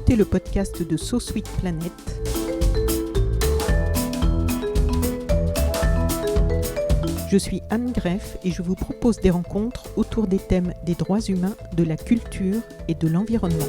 écoutez le podcast de So Sweet Planet. Je suis Anne Greff et je vous propose des rencontres autour des thèmes des droits humains, de la culture et de l'environnement.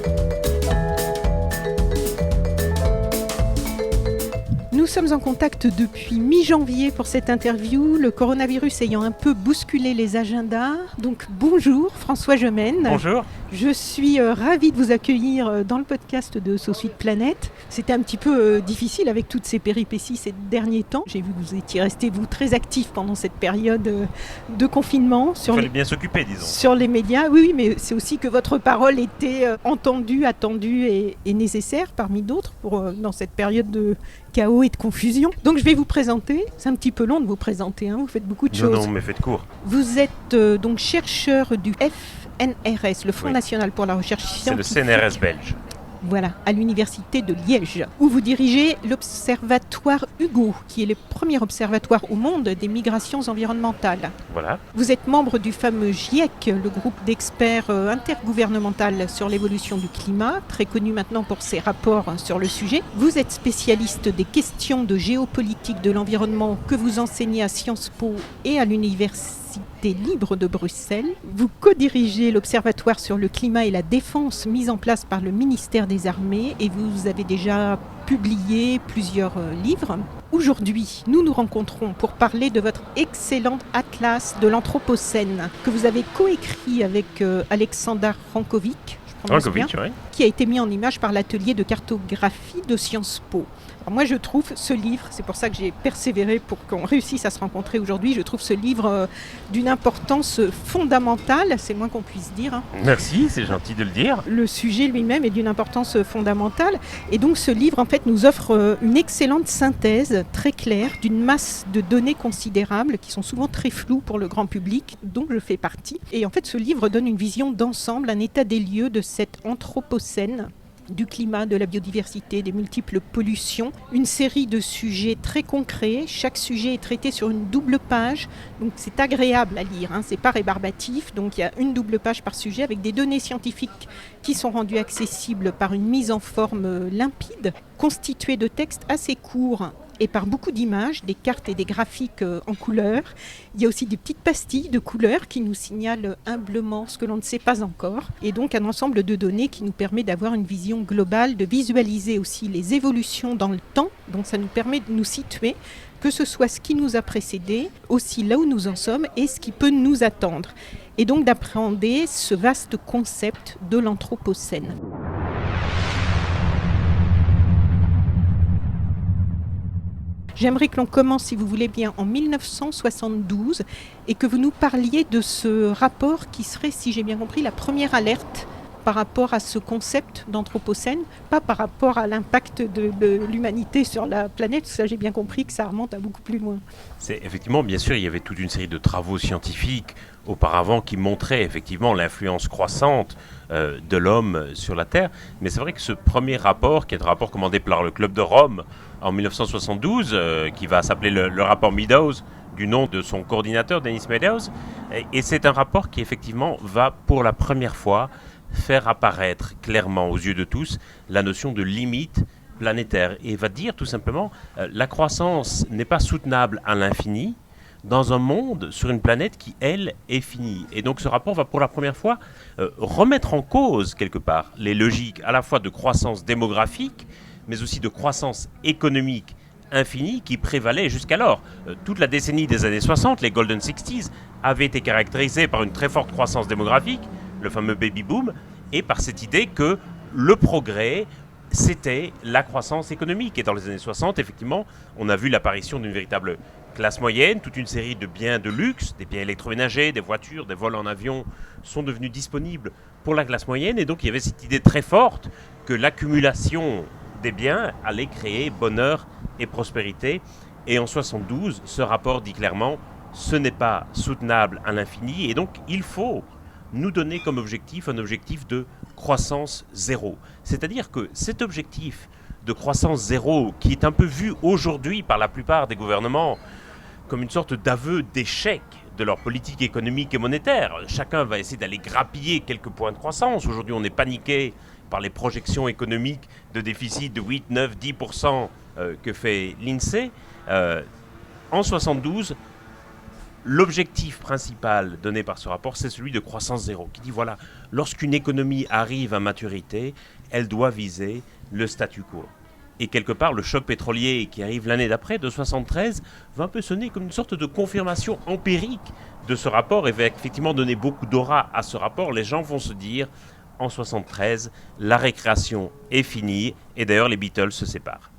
Nous sommes en contact depuis mi-janvier pour cette interview, le coronavirus ayant un peu bousculé les agendas. Donc bonjour François Gemène. Bonjour. Je suis ravie de vous accueillir dans le podcast de So Sweet Planet. C'était un petit peu difficile avec toutes ces péripéties ces derniers temps. J'ai vu que vous étiez resté très actif pendant cette période de confinement. Il fallait bien s'occuper, disons. Sur les médias, oui, mais c'est aussi que votre parole était entendue, attendue et nécessaire parmi d'autres dans cette période de chaos et de confusion. Donc je vais vous présenter. C'est un petit peu long de vous présenter, vous faites beaucoup de choses. Non, mais faites court. Vous êtes donc chercheur du FNRS, le Fonds national pour la recherche scientifique. C'est le CNRS belge. Voilà, à l'université de Liège, où vous dirigez l'observatoire Hugo, qui est le premier observatoire au monde des migrations environnementales. Voilà. Vous êtes membre du fameux GIEC, le groupe d'experts intergouvernemental sur l'évolution du climat, très connu maintenant pour ses rapports sur le sujet. Vous êtes spécialiste des questions de géopolitique de l'environnement que vous enseignez à Sciences Po et à l'université libre de Bruxelles. Vous co-dirigez l'Observatoire sur le climat et la défense mis en place par le ministère des Armées et vous avez déjà publié plusieurs livres. Aujourd'hui, nous nous rencontrons pour parler de votre excellent atlas de l'Anthropocène que vous avez coécrit avec Aleksandar Rankovic, qui a été mis en image par l'atelier de cartographie de Sciences Po. Alors moi je trouve ce livre, c'est pour ça que j'ai persévéré pour qu'on réussisse à se rencontrer aujourd'hui, je trouve ce livre d'une importance fondamentale, c'est moins qu'on puisse dire. Merci, c'est gentil de le dire. Le sujet lui-même est d'une importance fondamentale et donc ce livre en fait nous offre une excellente synthèse très claire d'une masse de données considérables qui sont souvent très floues pour le grand public, dont je fais partie. Et en fait ce livre donne une vision d'ensemble, un état des lieux de cet Anthropocène, du climat, de la biodiversité, des multiples pollutions. Une série de sujets très concrets. Chaque sujet est traité sur une double page. Donc c'est agréable à lire, c'est pas rébarbatif. Donc il y a une double page par sujet avec des données scientifiques qui sont rendues accessibles par une mise en forme limpide, constituée de textes assez courts et par beaucoup d'images, des cartes et des graphiques en couleur. Il y a aussi des petites pastilles de couleurs qui nous signalent humblement ce que l'on ne sait pas encore. Et donc un ensemble de données qui nous permet d'avoir une vision globale, de visualiser aussi les évolutions dans le temps. Donc ça nous permet de nous situer, que ce soit ce qui nous a précédé, aussi là où nous en sommes et ce qui peut nous attendre. Et donc d'appréhender ce vaste concept de l'Anthropocène. J'aimerais que l'on commence, si vous voulez bien, en 1972 et que vous nous parliez de ce rapport qui serait, si j'ai bien compris, la première alerte par rapport à ce concept d'Anthropocène, pas par rapport à l'impact de l'humanité sur la planète, ça j'ai bien compris que ça remonte à beaucoup plus loin. C'est effectivement, bien sûr, il y avait toute une série de travaux scientifiques auparavant qui montraient effectivement l'influence croissante de l'homme sur la Terre, mais c'est vrai que ce premier rapport, qui est un rapport commandé par le Club de Rome en 1972, qui va s'appeler le rapport Meadows, du nom de son coordinateur, Dennis Meadows, et c'est un rapport qui effectivement va pour la première fois faire apparaître clairement aux yeux de tous la notion de limite planétaire et va dire tout simplement la croissance n'est pas soutenable à l'infini dans un monde sur une planète qui, elle, est finie. Et donc ce rapport va pour la première fois remettre en cause quelque part les logiques à la fois de croissance démographique mais aussi de croissance économique infinie qui prévalait jusqu'alors. Toute la décennie des années 60, les Golden 60s, avaient été caractérisée par une très forte croissance démographique, le fameux baby boom, et par cette idée que le progrès, c'était la croissance économique. Et dans les années 60, effectivement, on a vu l'apparition d'une véritable classe moyenne, toute une série de biens de luxe, des biens électroménagers, des voitures, des vols en avion sont devenus disponibles pour la classe moyenne. Et donc, il y avait cette idée très forte que l'accumulation des biens allait créer bonheur et prospérité. Et en 72, ce rapport dit clairement, ce n'est pas soutenable à l'infini. Et donc, il faut nous donner comme objectif un objectif de croissance zéro. C'est-à-dire que cet objectif de croissance zéro, qui est un peu vu aujourd'hui par la plupart des gouvernements comme une sorte d'aveu d'échec de leur politique économique et monétaire. Chacun va essayer d'aller grappiller quelques points de croissance. Aujourd'hui, on est paniqué par les projections économiques de déficit de 8, 9, 10% que fait l'INSEE. En 72, l'objectif principal donné par ce rapport, c'est celui de croissance zéro, qui dit voilà, lorsqu'une économie arrive à maturité, elle doit viser le statu quo. Et quelque part, le choc pétrolier qui arrive l'année d'après, de 73, va un peu sonner comme une sorte de confirmation empirique de ce rapport et va effectivement donner beaucoup d'aura à ce rapport. Les gens vont se dire, en 73, la récréation est finie, et d'ailleurs les Beatles se séparent.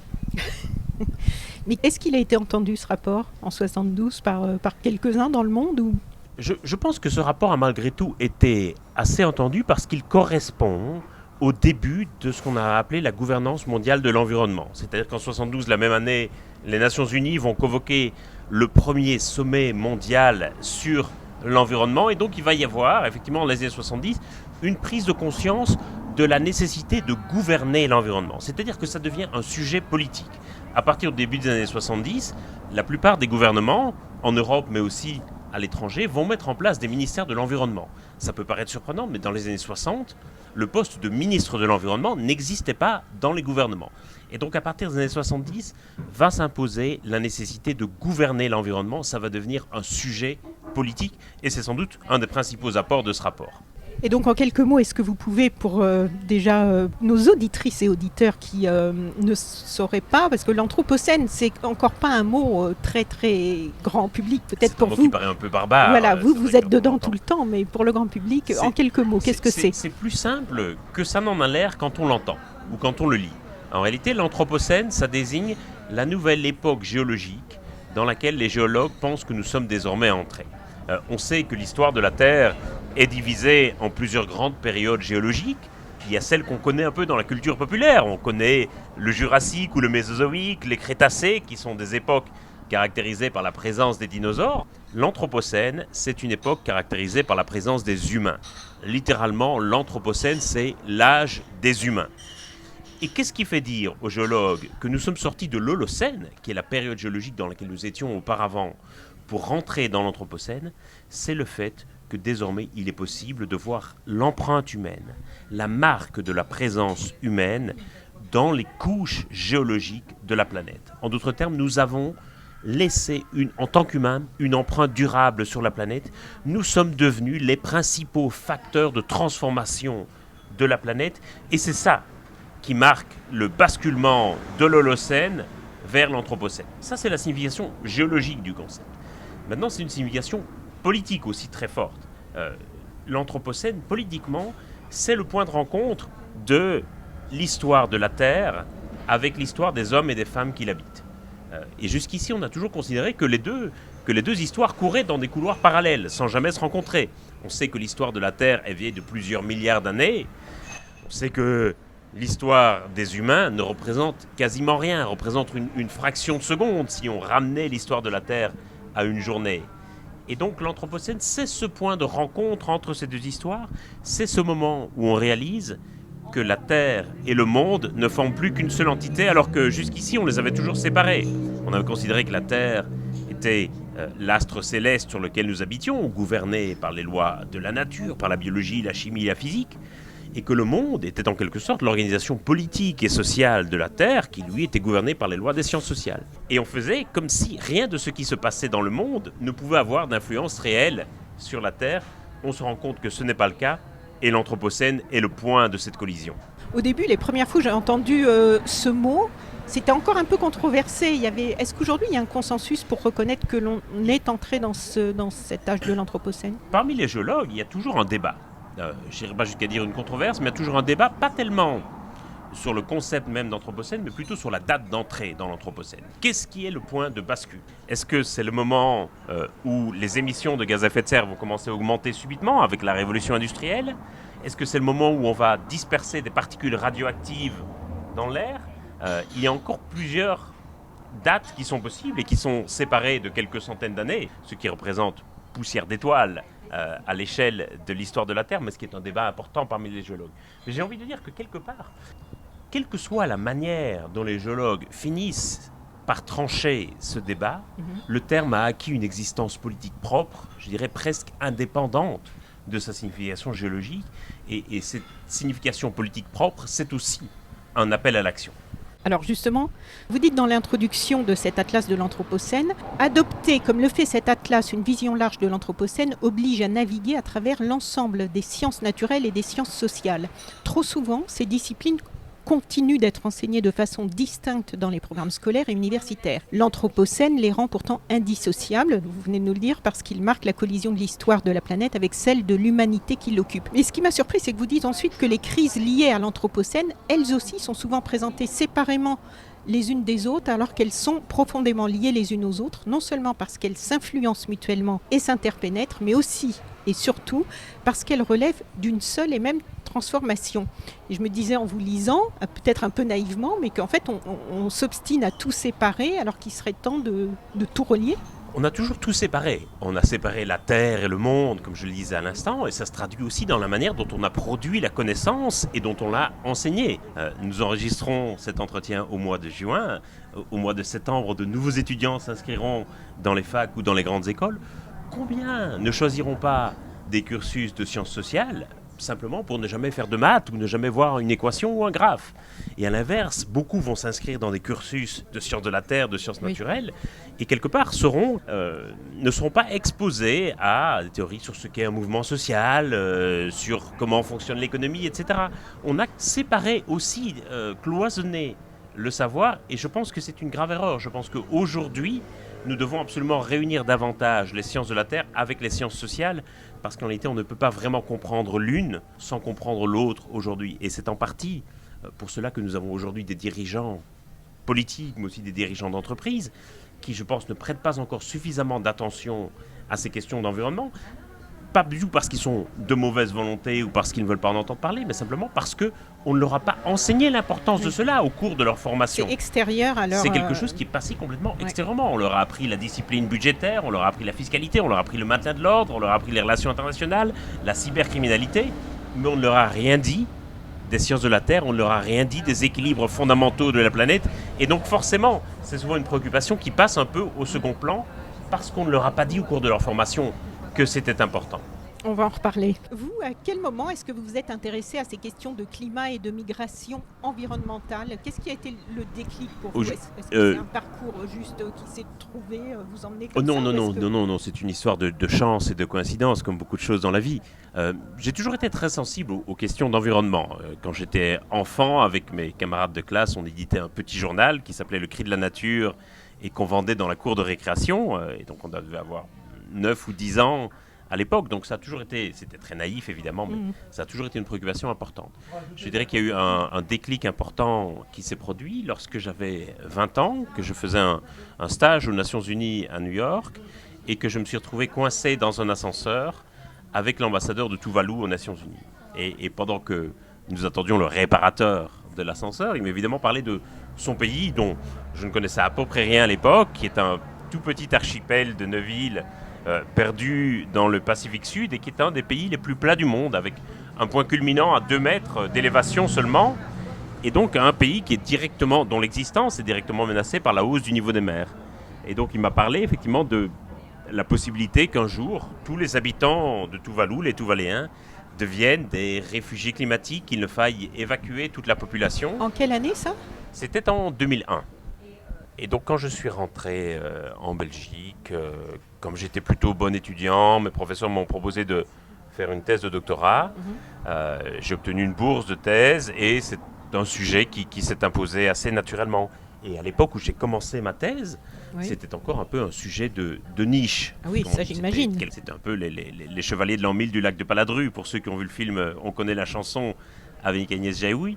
Mais est-ce qu'il a été entendu, ce rapport, en 72, par quelques-uns dans le monde ou... Je pense que ce rapport a malgré tout été assez entendu parce qu'il correspond au début de ce qu'on a appelé la gouvernance mondiale de l'environnement. C'est-à-dire qu'en 72, la même année, les Nations Unies vont convoquer le premier sommet mondial sur l'environnement, et donc il va y avoir, effectivement, dans les années 70, une prise de conscience de la nécessité de gouverner l'environnement. C'est-à-dire que ça devient un sujet politique. À partir du début des années 70, la plupart des gouvernements, en Europe mais aussi à l'étranger, vont mettre en place des ministères de l'environnement. Ça peut paraître surprenant, mais dans les années 60, le poste de ministre de l'environnement n'existait pas dans les gouvernements. Et donc à partir des années 70, va s'imposer la nécessité de gouverner l'environnement. Ça va devenir un sujet politique, et c'est sans doute un des principaux apports de ce rapport. Et donc en quelques mots, est-ce que vous pouvez, pour nos auditrices et auditeurs qui ne sauraient pas, parce que l'anthropocène, c'est encore pas un mot très très grand public, peut-être pour vous. C'est un mot qui paraît un peu barbare. Voilà, vous êtes dedans tout le temps, mais pour le grand public, en quelques mots, qu'est-ce que c'est ? C'est plus simple que ça n'en a l'air quand on l'entend ou quand on le lit. En réalité, l'anthropocène, ça désigne la nouvelle époque géologique dans laquelle les géologues pensent que nous sommes désormais entrés. On sait que l'histoire de la Terre est divisée en plusieurs grandes périodes géologiques. Il y a celle qu'on connaît un peu dans la culture populaire. On connaît le Jurassique ou le Mésozoïque, les Crétacés, qui sont des époques caractérisées par la présence des dinosaures. L'Anthropocène, c'est une époque caractérisée par la présence des humains. Littéralement, l'Anthropocène, c'est l'âge des humains. Et qu'est-ce qui fait dire aux géologues que nous sommes sortis de l'Holocène, qui est la période géologique dans laquelle nous étions auparavant, pour rentrer dans l'Anthropocène? C'est le fait que désormais il est possible de voir l'empreinte humaine, la marque de la présence humaine dans les couches géologiques de la planète. En d'autres termes, nous avons laissé, en tant qu'humains, une empreinte durable sur la planète. Nous sommes devenus les principaux facteurs de transformation de la planète, et c'est ça qui marque le basculement de l'Holocène vers l'Anthropocène. Ça, c'est la signification géologique du concept. Maintenant, c'est une signification politique aussi très forte. L'Anthropocène, politiquement, c'est le point de rencontre de l'histoire de la Terre avec l'histoire des hommes et des femmes qui l'habitent. Et jusqu'ici, on a toujours considéré que les deux histoires couraient dans des couloirs parallèles, sans jamais se rencontrer. On sait que l'histoire de la Terre est vieille de plusieurs milliards d'années. On sait que l'histoire des humains ne représente quasiment rien, représente une fraction de seconde si on ramenait l'histoire de la Terre à une journée. Et donc l'Anthropocène, c'est ce point de rencontre entre ces deux histoires, c'est ce moment où on réalise que la Terre et le monde ne forment plus qu'une seule entité, alors que jusqu'ici on les avait toujours séparés. On avait considéré que la Terre était l'astre céleste sur lequel nous habitions, gouverné par les lois de la nature, par la biologie, la chimie, la physique, et que le monde était en quelque sorte l'organisation politique et sociale de la Terre qui, lui, était gouvernée par les lois des sciences sociales. Et on faisait comme si rien de ce qui se passait dans le monde ne pouvait avoir d'influence réelle sur la Terre. On se rend compte que ce n'est pas le cas, et l'Anthropocène est le point de cette collision. Au début, les premières fois que j'ai entendu ce mot, c'était encore un peu controversé. Est-ce qu'aujourd'hui, il y a un consensus pour reconnaître que l'on est entré dans cet âge de l'Anthropocène ? Parmi les géologues, il y a toujours un débat. Je n'irai pas jusqu'à dire une controverse, mais il y a toujours un débat, pas tellement sur le concept même d'Anthropocène, mais plutôt sur la date d'entrée dans l'Anthropocène. Qu'est-ce qui est le point de bascule ? Est-ce que c'est le moment où les émissions de gaz à effet de serre vont commencer à augmenter subitement avec la révolution industrielle ? Est-ce que c'est le moment où on va disperser des particules radioactives dans l'air ? Il y a encore plusieurs dates qui sont possibles et qui sont séparées de quelques centaines d'années, ce qui représente poussière d'étoiles à l'échelle de l'histoire de la Terre, mais ce qui est un débat important parmi les géologues. Mais j'ai envie de dire que quelque part, quelle que soit la manière dont les géologues finissent par trancher ce débat, le terme a acquis une existence politique propre, je dirais presque indépendante de sa signification géologique. Et cette signification politique propre, c'est aussi un appel à l'action. Alors justement, vous dites dans l'introduction de cet atlas de l'Anthropocène, adopter comme le fait cet atlas une vision large de l'Anthropocène oblige à naviguer à travers l'ensemble des sciences naturelles et des sciences sociales. Trop souvent, ces disciplines continuent d'être enseignées de façon distincte dans les programmes scolaires et universitaires. L'Anthropocène les rend pourtant indissociables, vous venez de nous le dire, parce qu'il marque la collision de l'histoire de la planète avec celle de l'humanité qui l'occupe. Mais ce qui m'a surpris, c'est que vous dites ensuite que les crises liées à l'Anthropocène, elles aussi, sont souvent présentées séparément les unes des autres, alors qu'elles sont profondément liées les unes aux autres, non seulement parce qu'elles s'influencent mutuellement et s'interpénètrent, mais aussi et surtout parce qu'elles relèvent d'une seule et même transformation. Et je me disais en vous lisant, peut-être un peu naïvement, mais qu'en fait on s'obstine à tout séparer alors qu'il serait temps de tout relier. On a toujours tout séparé. On a séparé la Terre et le monde, comme je le disais à l'instant, et ça se traduit aussi dans la manière dont on a produit la connaissance et dont on l'a enseignée. Nous enregistrons cet entretien au mois de juin. Au mois de septembre, de nouveaux étudiants s'inscriront dans les facs ou dans les grandes écoles. Combien ne choisiront pas des cursus de sciences sociales simplement pour ne jamais faire de maths ou ne jamais voir une équation ou un graphe. Et à l'inverse, beaucoup vont s'inscrire dans des cursus de sciences de la Terre, de sciences naturelles, et quelque part ne seront pas exposés à des théories sur ce qu'est un mouvement social, sur comment fonctionne l'économie, etc. On a séparé aussi, cloisonné le savoir, et je pense que c'est une grave erreur. Je pense qu'aujourd'hui, nous devons absolument réunir davantage les sciences de la Terre avec les sciences sociales, parce qu'en réalité, on ne peut pas vraiment comprendre l'une sans comprendre l'autre aujourd'hui. Et c'est en partie pour cela que nous avons aujourd'hui des dirigeants politiques, mais aussi des dirigeants d'entreprise, qui, je pense, ne prêtent pas encore suffisamment d'attention à ces questions d'environnement. Pas du tout parce qu'ils sont de mauvaise volonté ou parce qu'ils ne veulent pas en entendre parler, mais simplement parce qu'on ne leur a pas enseigné l'importance de cela au cours de leur formation. C'est extérieur alors. C'est quelque chose qui est passé complètement extérieurement. On leur a appris la discipline budgétaire, on leur a appris la fiscalité, on leur a appris le maintien de l'ordre, on leur a appris les relations internationales, la cybercriminalité, mais on ne leur a rien dit des sciences de la Terre, on ne leur a rien dit des équilibres fondamentaux de la planète. Et donc forcément, c'est souvent une préoccupation qui passe un peu au second plan parce qu'on ne leur a pas dit au cours de leur formation que c'était important. On va en reparler. Vous, à quel moment est-ce que vous vous êtes intéressé à ces questions de climat et de migration environnementale ? Qu'est-ce qui a été le déclic pour vous ? Est-ce que c'est un parcours juste qui s'est trouvé, vous emmener comme ça ? Non, c'est une histoire de chance et de coïncidence, comme beaucoup de choses dans la vie. J'ai toujours été très sensible aux questions d'environnement. Quand j'étais enfant, avec mes camarades de classe, on éditait un petit journal qui s'appelait Le Cri de la Nature et qu'on vendait dans la cour de récréation. Et donc on devait avoir 9 ou 10 ans à l'époque, donc ça a toujours été, c'était très naïf évidemment, mais ça a toujours été une préoccupation importante. Je dirais qu'il y a eu un déclic important qui s'est produit lorsque j'avais 20 ans, que je faisais un stage aux Nations Unies à New York et que je me suis retrouvé coincé dans un ascenseur avec l'ambassadeur de Tuvalu aux Nations Unies. Et pendant que nous attendions le réparateur de l'ascenseur, il m'a évidemment parlé de son pays dont je ne connaissais à peu près rien à l'époque, qui est un tout petit archipel de 9 îles perdu dans le Pacifique Sud et qui est un des pays les plus plats du monde, avec un point culminant à 2 mètres d'élévation seulement, et donc un pays qui est dont l'existence est directement menacée par la hausse du niveau des mers. Et donc il m'a parlé effectivement de la possibilité qu'un jour, tous les habitants de Tuvalu, les Tuvaléens, deviennent des réfugiés climatiques, qu'il ne faille évacuer toute la population. En quelle année ça ? C'était en 2001. Et donc quand je suis rentré en Belgique, comme j'étais plutôt bon étudiant, mes professeurs m'ont proposé de faire une thèse de doctorat. J'ai obtenu une bourse de thèse et c'est un sujet qui s'est imposé assez naturellement. Et à l'époque où j'ai commencé ma thèse, c'était encore un peu un sujet de niche. Ah oui, ça j'imagine. C'était un peu les chevaliers de l'an 1000 du lac de Paladru. Pour ceux qui ont vu le film, on connaît la chanson avec Agnès Jaoui.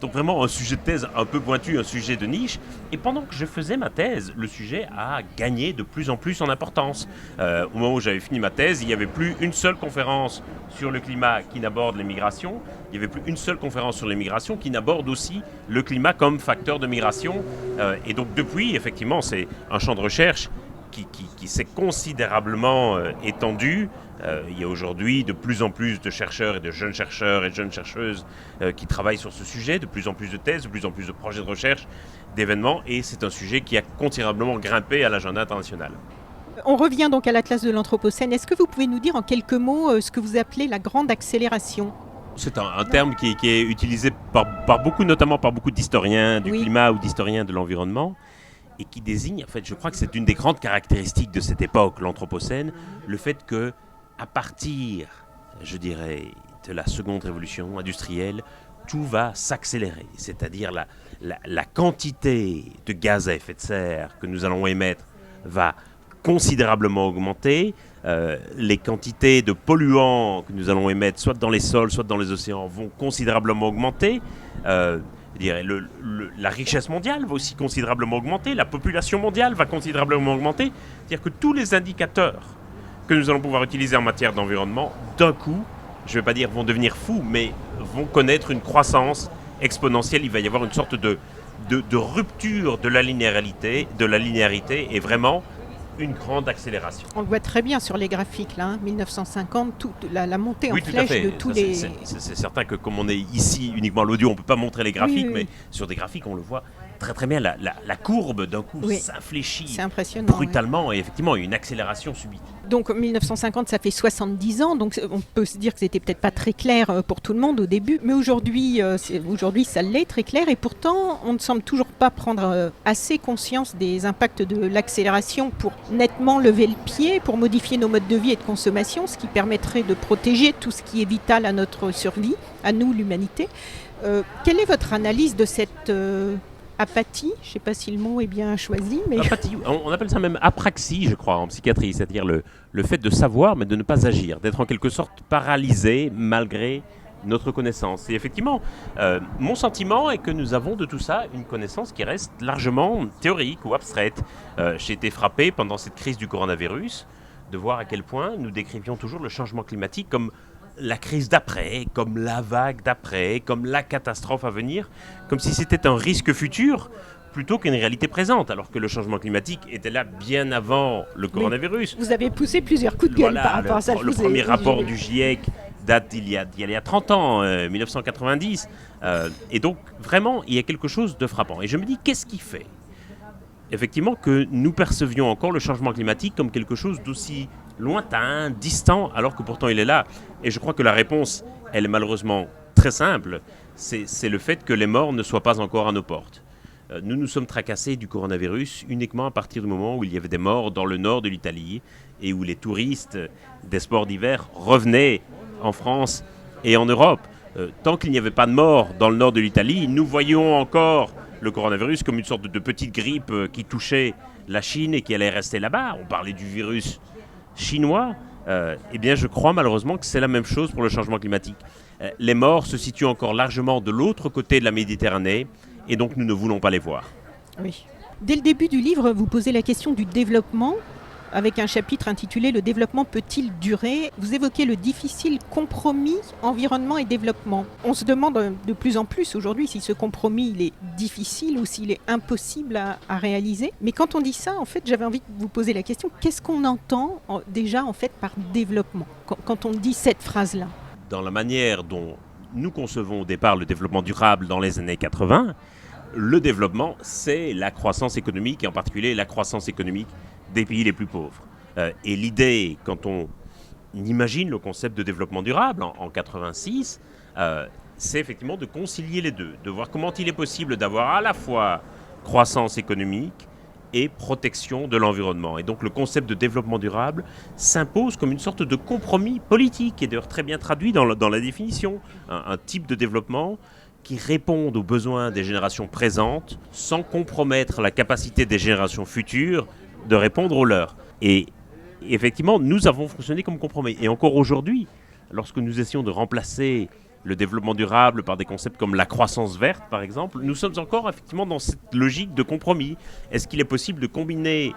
Donc vraiment un sujet de thèse un peu pointu, un sujet de niche. Et pendant que je faisais ma thèse, le sujet a gagné de plus en plus en importance. Au moment où j'avais fini ma thèse, il n'y avait plus une seule conférence sur le climat qui n'aborde les migrations. Il n'y avait plus une seule conférence sur les migrations qui n'aborde aussi le climat comme facteur de migration. Et donc depuis, effectivement, c'est un champ de recherche qui s'est considérablement étendu. Il y a aujourd'hui de plus en plus de chercheurs et de jeunes chercheuses qui travaillent sur ce sujet, de plus en plus de thèses, de plus en plus de projets de recherche, d'événements, et c'est un sujet qui a considérablement grimpé à l'agenda international. On revient donc à l'Atlas de l'Anthropocène. Est-ce que vous pouvez nous dire en quelques mots ce que vous appelez la grande accélération ? C'est un terme qui est utilisé par beaucoup, notamment par beaucoup d'historiens du climat ou d'historiens de l'environnement, et qui désigne, en fait, je crois que c'est une des grandes caractéristiques de cette époque, l'Anthropocène, le fait que, à partir, je dirais, de la seconde révolution industrielle, tout va s'accélérer. C'est-à-dire la quantité de gaz à effet de serre que nous allons émettre va considérablement augmenter. Les quantités de polluants que nous allons émettre, soit dans les sols, soit dans les océans, vont considérablement augmenter. La richesse mondiale va aussi considérablement augmenter. La population mondiale va considérablement augmenter. C'est-à-dire que tous les indicateurs que nous allons pouvoir utiliser en matière d'environnement, d'un coup, je ne vais pas dire vont devenir fous, mais vont connaître une croissance exponentielle. Il va y avoir une sorte de rupture de la linéarité et vraiment une grande accélération. On le voit très bien sur les graphiques, là, 1950, toute la montée en flèche de tous les... C'est certain que comme on est ici uniquement à l'audio, on ne peut pas montrer les graphiques, mais sur des graphiques, on le voit très très bien. La courbe, d'un coup, s'infléchit brutalement, et effectivement, il y a une accélération subite. Donc 1950, ça fait 70 ans, donc on peut se dire que c'était peut-être pas très clair pour tout le monde au début, mais aujourd'hui ça l'est très clair, et pourtant on ne semble toujours pas prendre assez conscience des impacts de l'accélération pour nettement lever le pied, pour modifier nos modes de vie et de consommation, ce qui permettrait de protéger tout ce qui est vital à notre survie, à nous l'humanité. Quelle est votre analyse de cette apathie, je ne sais pas si le mot est bien choisi. Mais... Apathie, on appelle ça même apraxie, je crois, en psychiatrie, c'est-à-dire le fait de savoir mais de ne pas agir, d'être en quelque sorte paralysé malgré notre connaissance. Et effectivement, mon sentiment est que nous avons de tout ça une connaissance qui reste largement théorique ou abstraite. J'ai été frappé pendant cette crise du coronavirus de voir à quel point nous décrivions toujours le changement climatique comme la crise d'après, comme la vague d'après, comme la catastrophe à venir, comme si c'était un risque futur plutôt qu'une réalité présente, alors que le changement climatique était là bien avant le coronavirus. Vous avez poussé plusieurs coups de gueule par rapport à ça. Le premier rapport du GIEC date d'il y a 30 ans, 1990, et donc vraiment il y a quelque chose de frappant. Et je me dis, qu'est-ce qui fait effectivement que nous percevions encore le changement climatique comme quelque chose d'aussi lointain, distant, alors que pourtant il est là. Et je crois que la réponse, elle est malheureusement très simple, c'est le fait que les morts ne soient pas encore à nos portes. Nous nous sommes tracassés du coronavirus uniquement à partir du moment où il y avait des morts dans le nord de l'Italie et où les touristes des sports d'hiver revenaient en France et en Europe. Tant qu'il n'y avait pas de morts dans le nord de l'Italie, nous voyions encore le coronavirus comme une sorte de petite grippe qui touchait la Chine et qui allait rester là-bas. On parlait du virus chinois. Eh bien, je crois malheureusement que c'est la même chose pour le changement climatique. Les morts se situent encore largement de l'autre côté de la Méditerranée et donc nous ne voulons pas les voir. Oui. Dès le début du livre, vous posez la question du développement avec un chapitre intitulé « Le développement peut-il durer ?» Vous évoquez le difficile compromis environnement et développement. On se demande de plus en plus aujourd'hui si ce compromis il est difficile ou s'il est impossible à réaliser. Mais quand on dit ça, en fait, j'avais envie de vous poser la question, qu'est-ce qu'on entend déjà en fait par développement quand on dit cette phrase-là ? Dans la manière dont nous concevons au départ le développement durable dans les années 80, le développement, c'est la croissance économique et en particulier la croissance économique des pays les plus pauvres. Et l'idée, quand on imagine le concept de développement durable en 86, c'est effectivement de concilier les deux, de voir comment il est possible d'avoir à la fois croissance économique et protection de l'environnement. Et donc le concept de développement durable s'impose comme une sorte de compromis politique, qui est d'ailleurs très bien traduit dans la définition, un type de développement qui répondent aux besoins des générations présentes sans compromettre la capacité des générations futures de répondre aux leurs. Et effectivement, nous avons fonctionné comme compromis. Et encore aujourd'hui, lorsque nous essayons de remplacer le développement durable par des concepts comme la croissance verte, par exemple, nous sommes encore effectivement dans cette logique de compromis. Est-ce qu'il est possible de combiner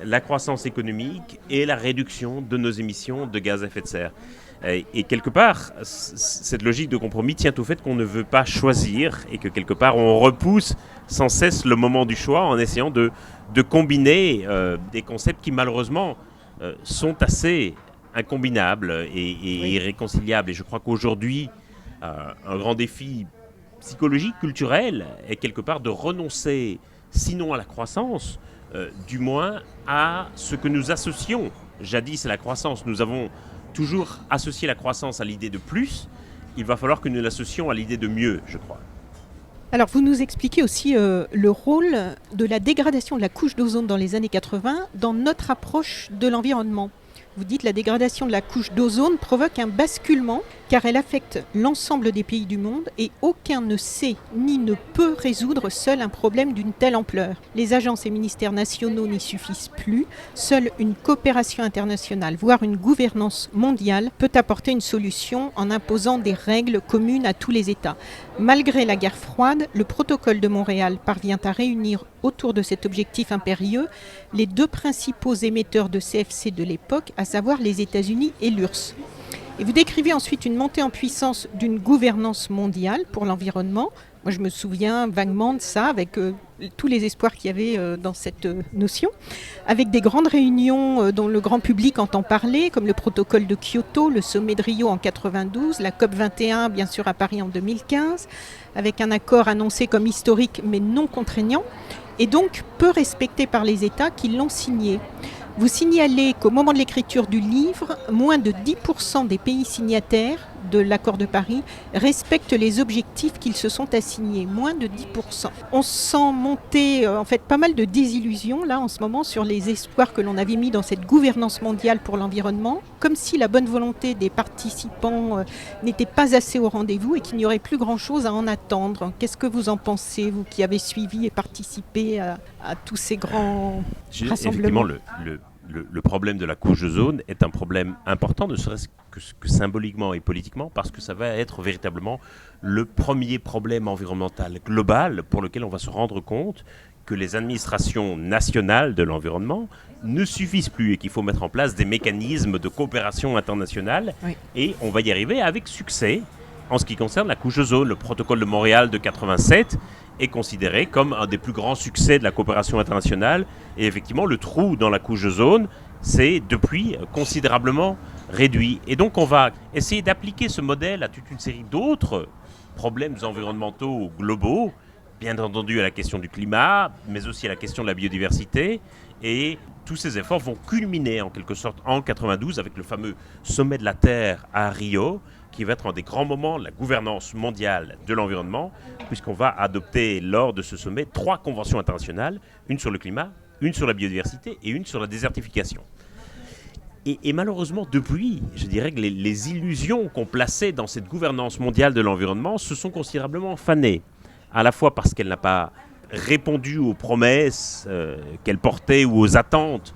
la croissance économique et la réduction de nos émissions de gaz à effet de serre ? Et quelque part, cette logique de compromis tient au fait qu'on ne veut pas choisir et que quelque part on repousse sans cesse le moment du choix en essayant de combiner des concepts qui malheureusement sont assez incombinables et irréconciliables. Et je crois qu'aujourd'hui, un grand défi psychologique, culturel, est quelque part de renoncer, sinon à la croissance, du moins à ce que nous associons jadis à la croissance. Nous avons toujours associé la croissance à l'idée de plus. Il va falloir que nous l'associons à l'idée de mieux, je crois. Alors, vous nous expliquez aussi le rôle de la dégradation de la couche d'ozone dans les années 80 dans notre approche de l'environnement. Vous dites que la dégradation de la couche d'ozone provoque un basculement car elle affecte l'ensemble des pays du monde et aucun ne sait ni ne peut résoudre seul un problème d'une telle ampleur. Les agences et ministères nationaux n'y suffisent plus. Seule une coopération internationale, voire une gouvernance mondiale, peut apporter une solution en imposant des règles communes à tous les États. Malgré la guerre froide, le protocole de Montréal parvient à réunir autour de cet objectif impérieux les deux principaux émetteurs de CFC de l'époque, à savoir les États-Unis et l'URSS. Et vous décrivez ensuite une montée en puissance d'une gouvernance mondiale pour l'environnement. Moi, je me souviens vaguement de ça, avec tous les espoirs qu'il y avait dans cette notion, avec des grandes réunions dont le grand public entend parler, comme le protocole de Kyoto, le sommet de Rio en 92, la COP 21, bien sûr, à Paris en 2015, avec un accord annoncé comme historique mais non contraignant, et donc peu respecté par les États qui l'ont signé. Vous signalez qu'au moment de l'écriture du livre, moins de 10% des pays signataires de l'accord de Paris respectent les objectifs qu'ils se sont assignés. Moins de 10%. On sent monter en fait pas mal de désillusions là en ce moment sur les espoirs que l'on avait mis dans cette gouvernance mondiale pour l'environnement, comme si la bonne volonté des participants n'était pas assez au rendez-vous et qu'il n'y aurait plus grand-chose à en attendre. Qu'est-ce que vous en pensez, vous qui avez suivi et participé à tous ces grands rassemblements? Effectivement, le problème de la couche d'ozone est un problème important, ne serait-ce que symboliquement et politiquement, parce que ça va être véritablement le premier problème environnemental global pour lequel on va se rendre compte que les administrations nationales de l'environnement ne suffisent plus et qu'il faut mettre en place des mécanismes de coopération internationale. Oui. Et on va y arriver avec succès en ce qui concerne la couche d'ozone. Le protocole de Montréal de 87 est considéré comme un des plus grands succès de la coopération internationale. Et effectivement, le trou dans la couche d'ozone s'est depuis considérablement réduit. Et donc, on va essayer d'appliquer ce modèle à toute une série d'autres problèmes environnementaux globaux, bien entendu à la question du climat, mais aussi à la question de la biodiversité. Et tous ces efforts vont culminer en quelque sorte en 92 avec le fameux sommet de la Terre à Rio, qui va être un des grands moments de la gouvernance mondiale de l'environnement, puisqu'on va adopter lors de ce sommet 3 conventions internationales, une sur le climat, une sur la biodiversité et une sur la désertification. Et malheureusement, depuis, je dirais que les illusions qu'on plaçait dans cette gouvernance mondiale de l'environnement se sont considérablement fanées, à la fois parce qu'elle n'a pas répondu aux promesses qu'elle portait ou aux attentes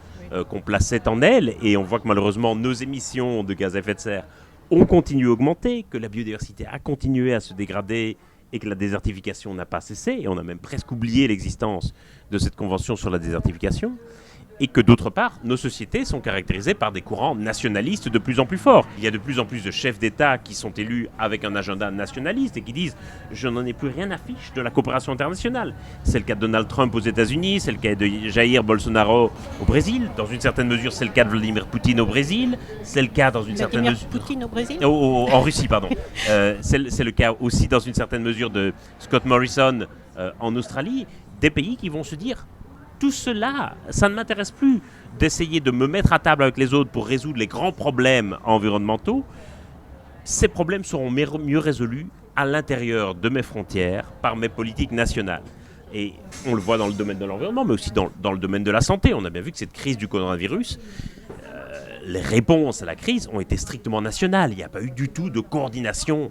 qu'on plaçait en elle, et on voit que malheureusement nos émissions de gaz à effet de serre ont continué à augmenter, que la biodiversité a continué à se dégrader et que la désertification n'a pas cessé, et on a même presque oublié l'existence de cette convention sur la désertification, et que d'autre part, nos sociétés sont caractérisées par des courants nationalistes de plus en plus forts. Il y a de plus en plus de chefs d'État qui sont élus avec un agenda nationaliste et qui disent « je n'en ai plus rien à fiche de la coopération internationale ». C'est le cas de Donald Trump aux États-Unis, c'est le cas de Jair Bolsonaro au Brésil, dans une certaine mesure c'est le cas de Vladimir Poutine au Brésil, c'est le cas dans une certaine mesure... Poutine au Brésil en Russie, pardon. C'est le cas aussi dans une certaine mesure de Scott Morrison en Australie, des pays qui vont se dire tout cela, ça ne m'intéresse plus d'essayer de me mettre à table avec les autres pour résoudre les grands problèmes environnementaux. Ces problèmes seront mieux résolus à l'intérieur de mes frontières par mes politiques nationales. Et on le voit dans le domaine de l'environnement, mais aussi dans le domaine de la santé. On a bien vu que cette crise du coronavirus, les réponses à la crise ont été strictement nationales. Il n'y a pas eu du tout de coordination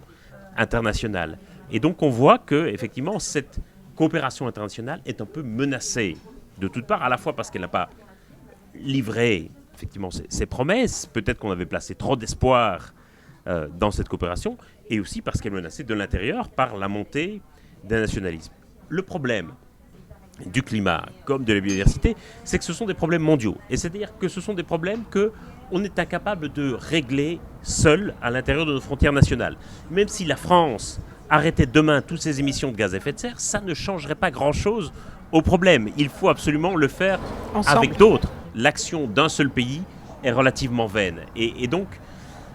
internationale. Et donc on voit que, effectivement, cette coopération internationale est un peu menacée de toutes parts, à la fois parce qu'elle n'a pas livré effectivement ses promesses, peut-être qu'on avait placé trop d'espoir dans cette coopération, et aussi parce qu'elle est menacée de l'intérieur par la montée d'un nationalisme. Le problème du climat comme de la biodiversité, c'est que ce sont des problèmes mondiaux, et c'est-à-dire que ce sont des problèmes qu'on est incapable de régler seul à l'intérieur de nos frontières nationales. Même si la France arrêtait demain toutes ses émissions de gaz à effet de serre, ça ne changerait pas grand-chose au problème. Il faut absolument le faire ensemble avec d'autres. L'action d'un seul pays est relativement vaine. Et donc,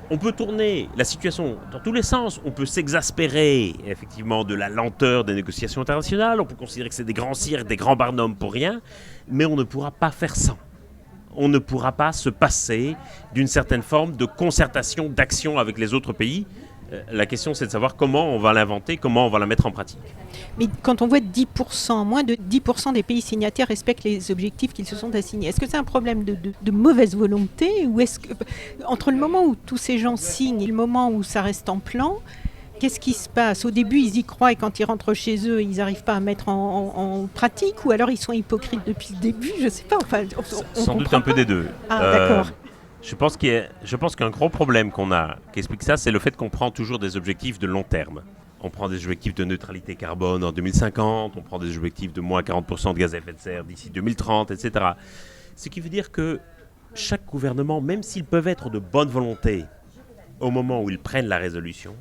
On peut tourner la situation dans tous les sens. On peut s'exaspérer, effectivement, de la lenteur des négociations internationales. On peut considérer que c'est des grands cirques, des grands barnums pour rien. Mais on ne pourra pas faire sans. On ne pourra pas se passer d'une certaine forme de concertation, d'action avec les autres pays. La question, c'est de savoir comment on va l'inventer, comment on va la mettre en pratique. Mais quand on voit 10%, moins de 10% des pays signataires respectent les objectifs qu'ils se sont assignés, est-ce que c'est un problème de mauvaise volonté ou est-ce que, entre le moment où tous ces gens signent et le moment où ça reste en plan, qu'est-ce qui se passe? Au début, ils y croient et quand ils rentrent chez eux, ils n'arrivent pas à mettre en pratique ou alors ils sont hypocrites depuis le début? Je ne sais pas. Enfin, Sans doute un peu des deux. Ah, d'accord. Je pense qu'un gros problème qu'on a, qui explique ça, c'est le fait qu'on prend toujours des objectifs de long terme. On prend des objectifs de neutralité carbone en 2050, on prend des objectifs de moins 40% de gaz à effet de serre d'ici 2030, etc. Ce qui veut dire que chaque gouvernement, même s'ils peuvent être de bonne volonté au moment où ils prennent la résolution,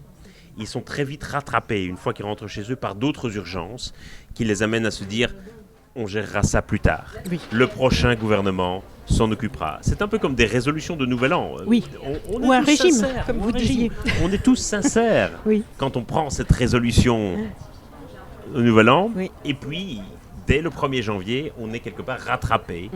ils sont très vite rattrapés, une fois qu'ils rentrent chez eux, par d'autres urgences qui les amènent à se dire « on gérera ça plus tard Oui. ». Le prochain gouvernement s'en occupera. C'est un peu comme des résolutions de Nouvel An. Oui. Ou un régime, comme vous disiez. On est tous sincères Oui. quand on prend cette résolution au Nouvel An. Oui. Et puis, dès le 1er janvier, on est quelque part rattrapé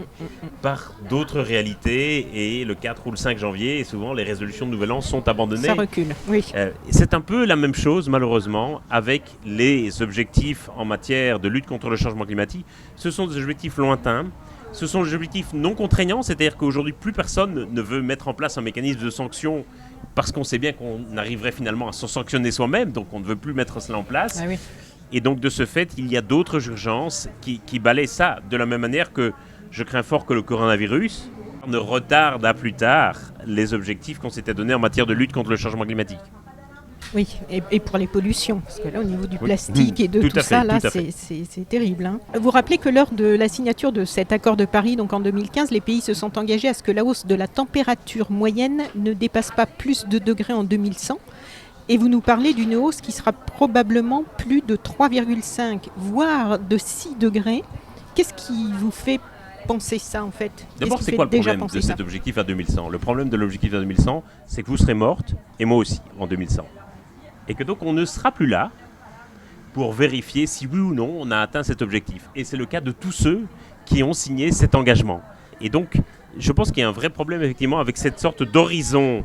par d'autres réalités. Et le 4 ou le 5 janvier, souvent, les résolutions de Nouvel An sont abandonnées. Ça recule, oui. C'est un peu la même chose, malheureusement, avec les objectifs en matière de lutte contre le changement climatique. Ce sont des objectifs lointains. Ce sont des objectifs non contraignants, c'est-à-dire qu'aujourd'hui, plus personne ne veut mettre en place un mécanisme de sanction parce qu'on sait bien qu'on arriverait finalement à se sanctionner soi-même, donc on ne veut plus mettre cela en place. Ah oui. Et donc, de ce fait, il y a d'autres urgences qui balayent ça, de la même manière que je crains fort que le coronavirus ne retarde à plus tard les objectifs qu'on s'était donnés en matière de lutte contre le changement climatique. Oui, et pour les pollutions, parce que là, au niveau du plastique et de tout ça, là, c'est terrible. Hein. Vous rappelez que lors de la signature de cet accord de Paris, donc en 2015, les pays se sont engagés à ce que la hausse de la température moyenne ne dépasse pas plus de degrés en 2100. Et vous nous parlez d'une hausse qui sera probablement plus de 3,5, voire de 6 degrés. Qu'est-ce qui vous fait penser ça, en fait? D'abord, c'est quoi le problème de cet objectif à 2100? Le problème de l'objectif à 2100, c'est que vous serez morte, et moi aussi, en 2100. Et que donc on ne sera plus là pour vérifier si oui ou non on a atteint cet objectif. Et c'est le cas de tous ceux qui ont signé cet engagement. Et donc, je pense qu'il y a un vrai problème effectivement avec cette sorte d'horizon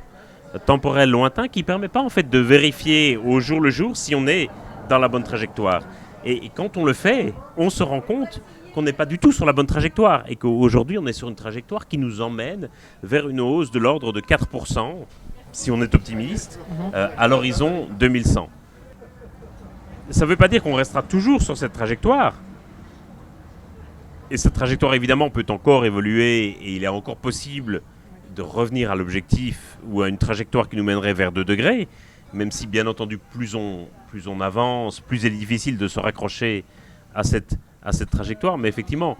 temporel lointain qui ne permet pas en fait de vérifier au jour le jour si on est dans la bonne trajectoire. Et quand on le fait, on se rend compte qu'on n'est pas du tout sur la bonne trajectoire et qu'aujourd'hui on est sur une trajectoire qui nous emmène vers une hausse de l'ordre de 4%, si on est optimiste, à l'horizon 2100. Ça ne veut pas dire qu'on restera toujours sur cette trajectoire. Et cette trajectoire, évidemment, peut encore évoluer et il est encore possible de revenir à l'objectif ou à une trajectoire qui nous mènerait vers 2 degrés, même si, bien entendu, plus on avance, plus il est difficile de se raccrocher à cette trajectoire. Mais effectivement,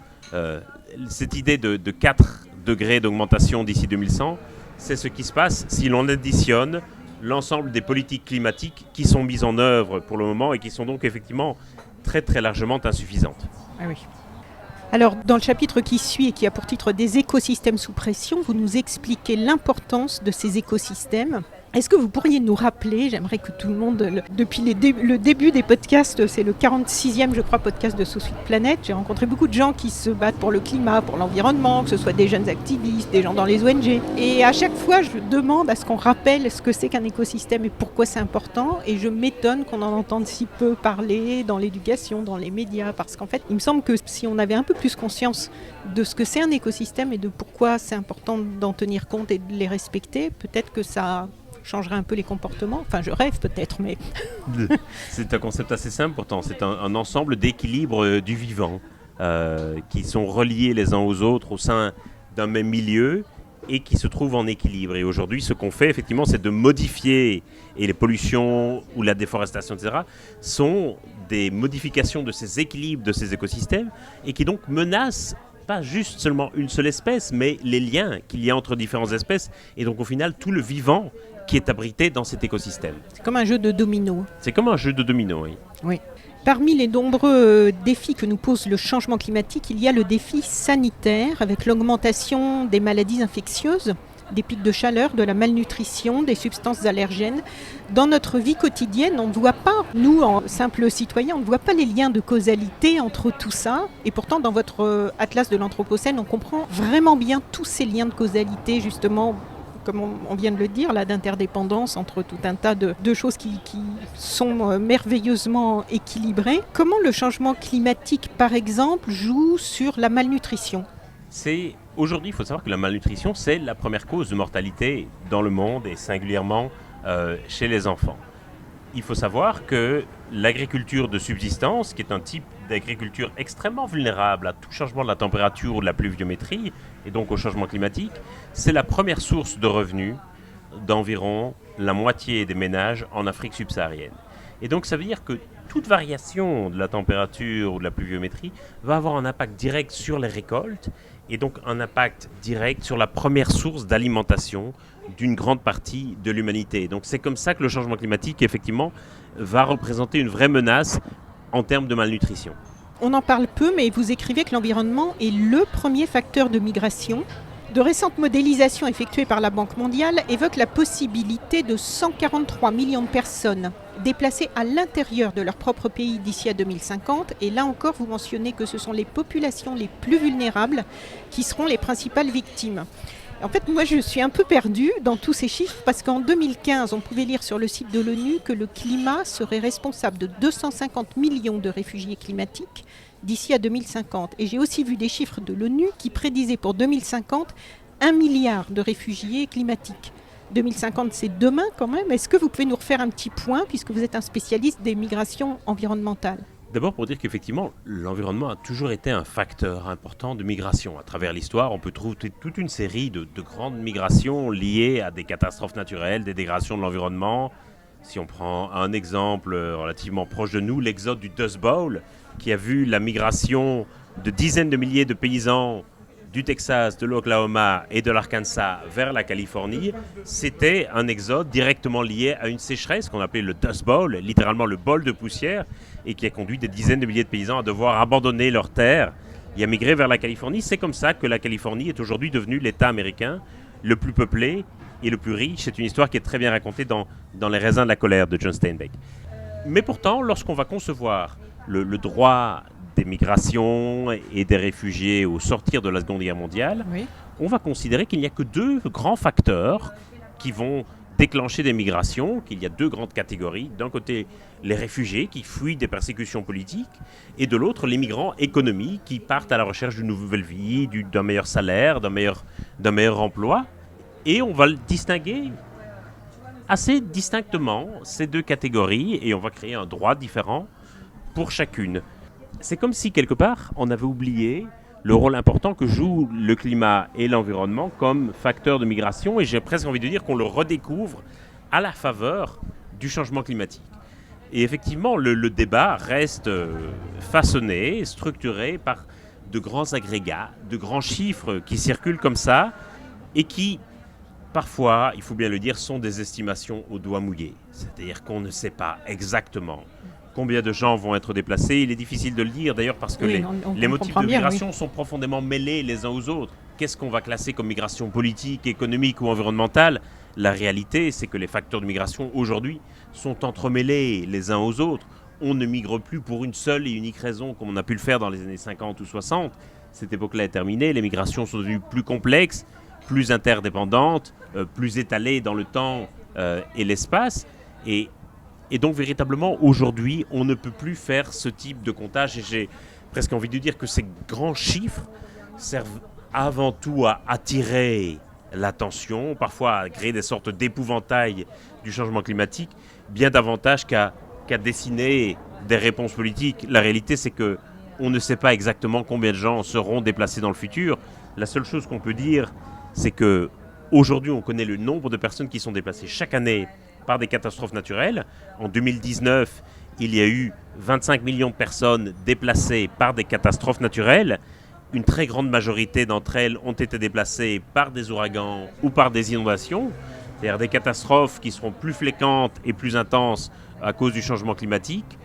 cette idée de 4 degrés d'augmentation d'ici 2100, c'est ce qui se passe si l'on additionne l'ensemble des politiques climatiques qui sont mises en œuvre pour le moment et qui sont donc effectivement très très largement insuffisantes. Ah oui. Alors, dans le chapitre qui suit et qui a pour titre « Des écosystèmes sous pression », vous nous expliquez l'importance de ces écosystèmes. Est-ce que vous pourriez nous rappeler, j'aimerais que tout le monde, depuis le début des podcasts, c'est le 46e, je crois, podcast de So Sweet Planet, j'ai rencontré beaucoup de gens qui se battent pour le climat, pour l'environnement, que ce soit des jeunes activistes, des gens dans les ONG. Et à chaque fois, je demande à ce qu'on rappelle ce que c'est qu'un écosystème et pourquoi c'est important. Et je m'étonne qu'on en entende si peu parler dans l'éducation, dans les médias, parce qu'en fait, il me semble que si on avait un peu plus conscience de ce que c'est un écosystème et de pourquoi c'est important d'en tenir compte et de les respecter, peut-être que ça changerait un peu les comportements. Enfin, je rêve peut-être, mais... C'est un concept assez simple pourtant. C'est un ensemble d'équilibres du vivant qui sont reliés les uns aux autres au sein d'un même milieu et qui se trouvent en équilibre. Et aujourd'hui, ce qu'on fait, effectivement, c'est de modifier, et les pollutions ou la déforestation, etc., sont des modifications de ces équilibres, de ces écosystèmes, et qui donc menacent pas juste seulement une seule espèce, mais les liens qu'il y a entre différentes espèces, et donc au final, tout le vivant qui est abrité dans cet écosystème. C'est comme un jeu de domino. C'est comme un jeu de domino, oui. Oui. Parmi les nombreux défis que nous pose le changement climatique, il y a le défi sanitaire avec l'augmentation des maladies infectieuses. des pics de chaleur, de la malnutrition, des substances allergènes. Dans notre vie quotidienne, on ne voit pas, nous, en simples citoyens, on ne voit pas les liens de causalité entre tout ça. Et pourtant, dans votre atlas de l'Anthropocène, on comprend vraiment bien tous ces liens de causalité, justement, comme on vient de le dire, là, d'interdépendance entre tout un tas de choses qui sont merveilleusement équilibrées. Comment le changement climatique, par exemple, joue sur la malnutrition ? Aujourd'hui, il faut savoir que la malnutrition, c'est la première cause de mortalité dans le monde et singulièrement chez les enfants. Il faut savoir que l'agriculture de subsistance, qui est un type d'agriculture extrêmement vulnérable à tout changement de la température ou de la pluviométrie, et donc au changement climatique, c'est la première source de revenus d'environ la moitié des ménages en Afrique subsaharienne. Et donc ça veut dire que toute variation de la température ou de la pluviométrie va avoir un impact direct sur les récoltes et donc un impact direct sur la première source d'alimentation d'une grande partie de l'humanité. Donc c'est comme ça que le changement climatique, effectivement, va représenter une vraie menace en termes de malnutrition. On en parle peu, mais vous écrivez que l'environnement est le premier facteur de migration. De récentes modélisations effectuées par la Banque mondiale évoquent la possibilité de 143 millions de personnes déplacées à l'intérieur de leur propre pays d'ici à 2050. Et là encore, vous mentionnez que ce sont les populations les plus vulnérables qui seront les principales victimes. En fait, moi, je suis un peu perdue dans tous ces chiffres parce qu'en 2015, on pouvait lire sur le site de l'ONU que le climat serait responsable de 250 millions de réfugiés climatiques d'ici à 2050. Et j'ai aussi vu des chiffres de l'ONU qui prédisaient pour 2050 1 milliard de réfugiés climatiques. 2050, c'est demain quand même. Est-ce que vous pouvez nous refaire un petit point puisque vous êtes un spécialiste des migrations environnementales ? D'abord pour dire qu'effectivement, l'environnement a toujours été un facteur important de migration. À travers l'histoire, on peut trouver toute une série de grandes migrations liées à des catastrophes naturelles, des dégradations de l'environnement. Si on prend un exemple relativement proche de nous, l'exode du Dust Bowl, qui a vu la migration de dizaines de milliers de paysans du Texas, de l'Oklahoma et de l'Arkansas vers la Californie, c'était un exode directement lié à une sécheresse qu'on appelait le Dust Bowl, littéralement le bol de poussière, et qui a conduit des dizaines de milliers de paysans à devoir abandonner leurs terres et à migrer vers la Californie. C'est comme ça que la Californie est aujourd'hui devenue l'État américain le plus peuplé et le plus riche. C'est une histoire qui est très bien racontée dans Les raisins de la colère de John Steinbeck. Mais pourtant, lorsqu'on va concevoir le droit des migrations et des réfugiés au sortir de la Seconde Guerre mondiale, oui, on va considérer qu'il n'y a que deux grands facteurs qui vont déclencher des migrations, qu'il y a deux grandes catégories. D'un côté, les réfugiés qui fuient des persécutions politiques, et de l'autre, les migrants économiques qui partent à la recherche d'une nouvelle vie, d'un meilleur salaire, d'un meilleur emploi. Et on va le distinguer assez distinctement, ces deux catégories, et on va créer un droit différent pour chacune. C'est comme si, quelque part, on avait oublié le rôle important que jouent le climat et l'environnement comme facteurs de migration, et j'ai presque envie de dire qu'on le redécouvre à la faveur du changement climatique. Et effectivement, le débat reste façonné, structuré par de grands agrégats, de grands chiffres qui circulent comme ça, et qui, parfois, il faut bien le dire, sont des estimations au doigt mouillé. C'est-à-dire qu'on ne sait pas exactement combien de gens vont être déplacés. Il est difficile de le dire d'ailleurs parce que les motifs de migration sont profondément mêlés les uns aux autres. Qu'est-ce qu'on va classer comme migration politique, économique ou environnementale ? La réalité, c'est que les facteurs de migration aujourd'hui sont entremêlés les uns aux autres. On ne migre plus pour une seule et unique raison comme on a pu le faire dans les années 50 ou 60. Cette époque-là est terminée. Les migrations sont devenues plus complexes, plus interdépendantes, plus étalées dans le temps et l'espace. Et donc, véritablement, aujourd'hui, on ne peut plus faire ce type de comptage. Et j'ai presque envie de dire que ces grands chiffres servent avant tout à attirer l'attention, parfois à créer des sortes d'épouvantail du changement climatique, bien davantage qu'à dessiner des réponses politiques. La réalité, c'est qu'on ne sait pas exactement combien de gens seront déplacés dans le futur. La seule chose qu'on peut dire, c'est qu'aujourd'hui, on connaît le nombre de personnes qui sont déplacées chaque année par des catastrophes naturelles. En 2019, il y a eu 25 millions de personnes déplacées par des catastrophes naturelles. Une très grande majorité d'entre elles ont été déplacées par des ouragans ou par des inondations, c'est-à-dire des catastrophes qui seront plus fréquentes et plus intenses à cause du changement climatique.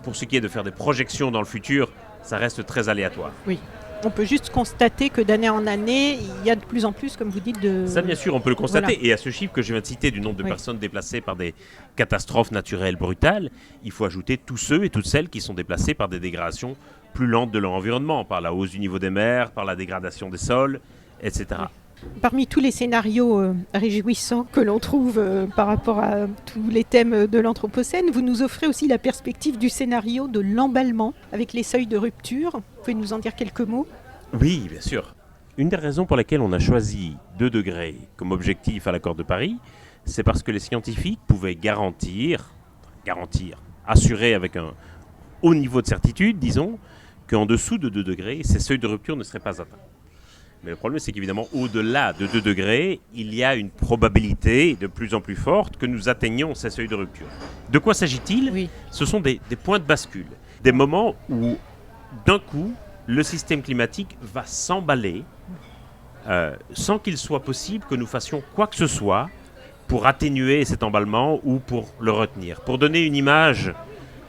Pour ce qui est de faire des projections dans le futur, ça reste très aléatoire. Oui. On peut juste constater que d'année en année, il y a de plus en plus, comme vous dites, de... Ça, bien sûr, on peut le constater. Voilà. Et à ce chiffre que je viens de citer du nombre de personnes déplacées par des catastrophes naturelles brutales, il faut ajouter tous ceux et toutes celles qui sont déplacés par des dégradations plus lentes de leur environnement, par la hausse du niveau des mers, par la dégradation des sols, etc. Parmi tous les scénarios réjouissants que l'on trouve par rapport à tous les thèmes de l'Anthropocène, vous nous offrez aussi la perspective du scénario de l'emballement avec les seuils de rupture. Vous pouvez nous en dire quelques mots ? Oui, bien sûr. Une des raisons pour lesquelles on a choisi 2 degrés comme objectif à l'accord de Paris, c'est parce que les scientifiques pouvaient garantir, assurer avec un haut niveau de certitude, disons, qu'en dessous de 2 degrés, ces seuils de rupture ne seraient pas atteints. Mais le problème, c'est qu'évidemment, au-delà de 2 degrés, il y a une probabilité de plus en plus forte que nous atteignions ces seuils de rupture. De quoi s'agit-il ? Oui. Ce sont des points de bascule, des moments où, d'un coup, le système climatique va s'emballer sans qu'il soit possible que nous fassions quoi que ce soit pour atténuer cet emballement ou pour le retenir. Pour donner une image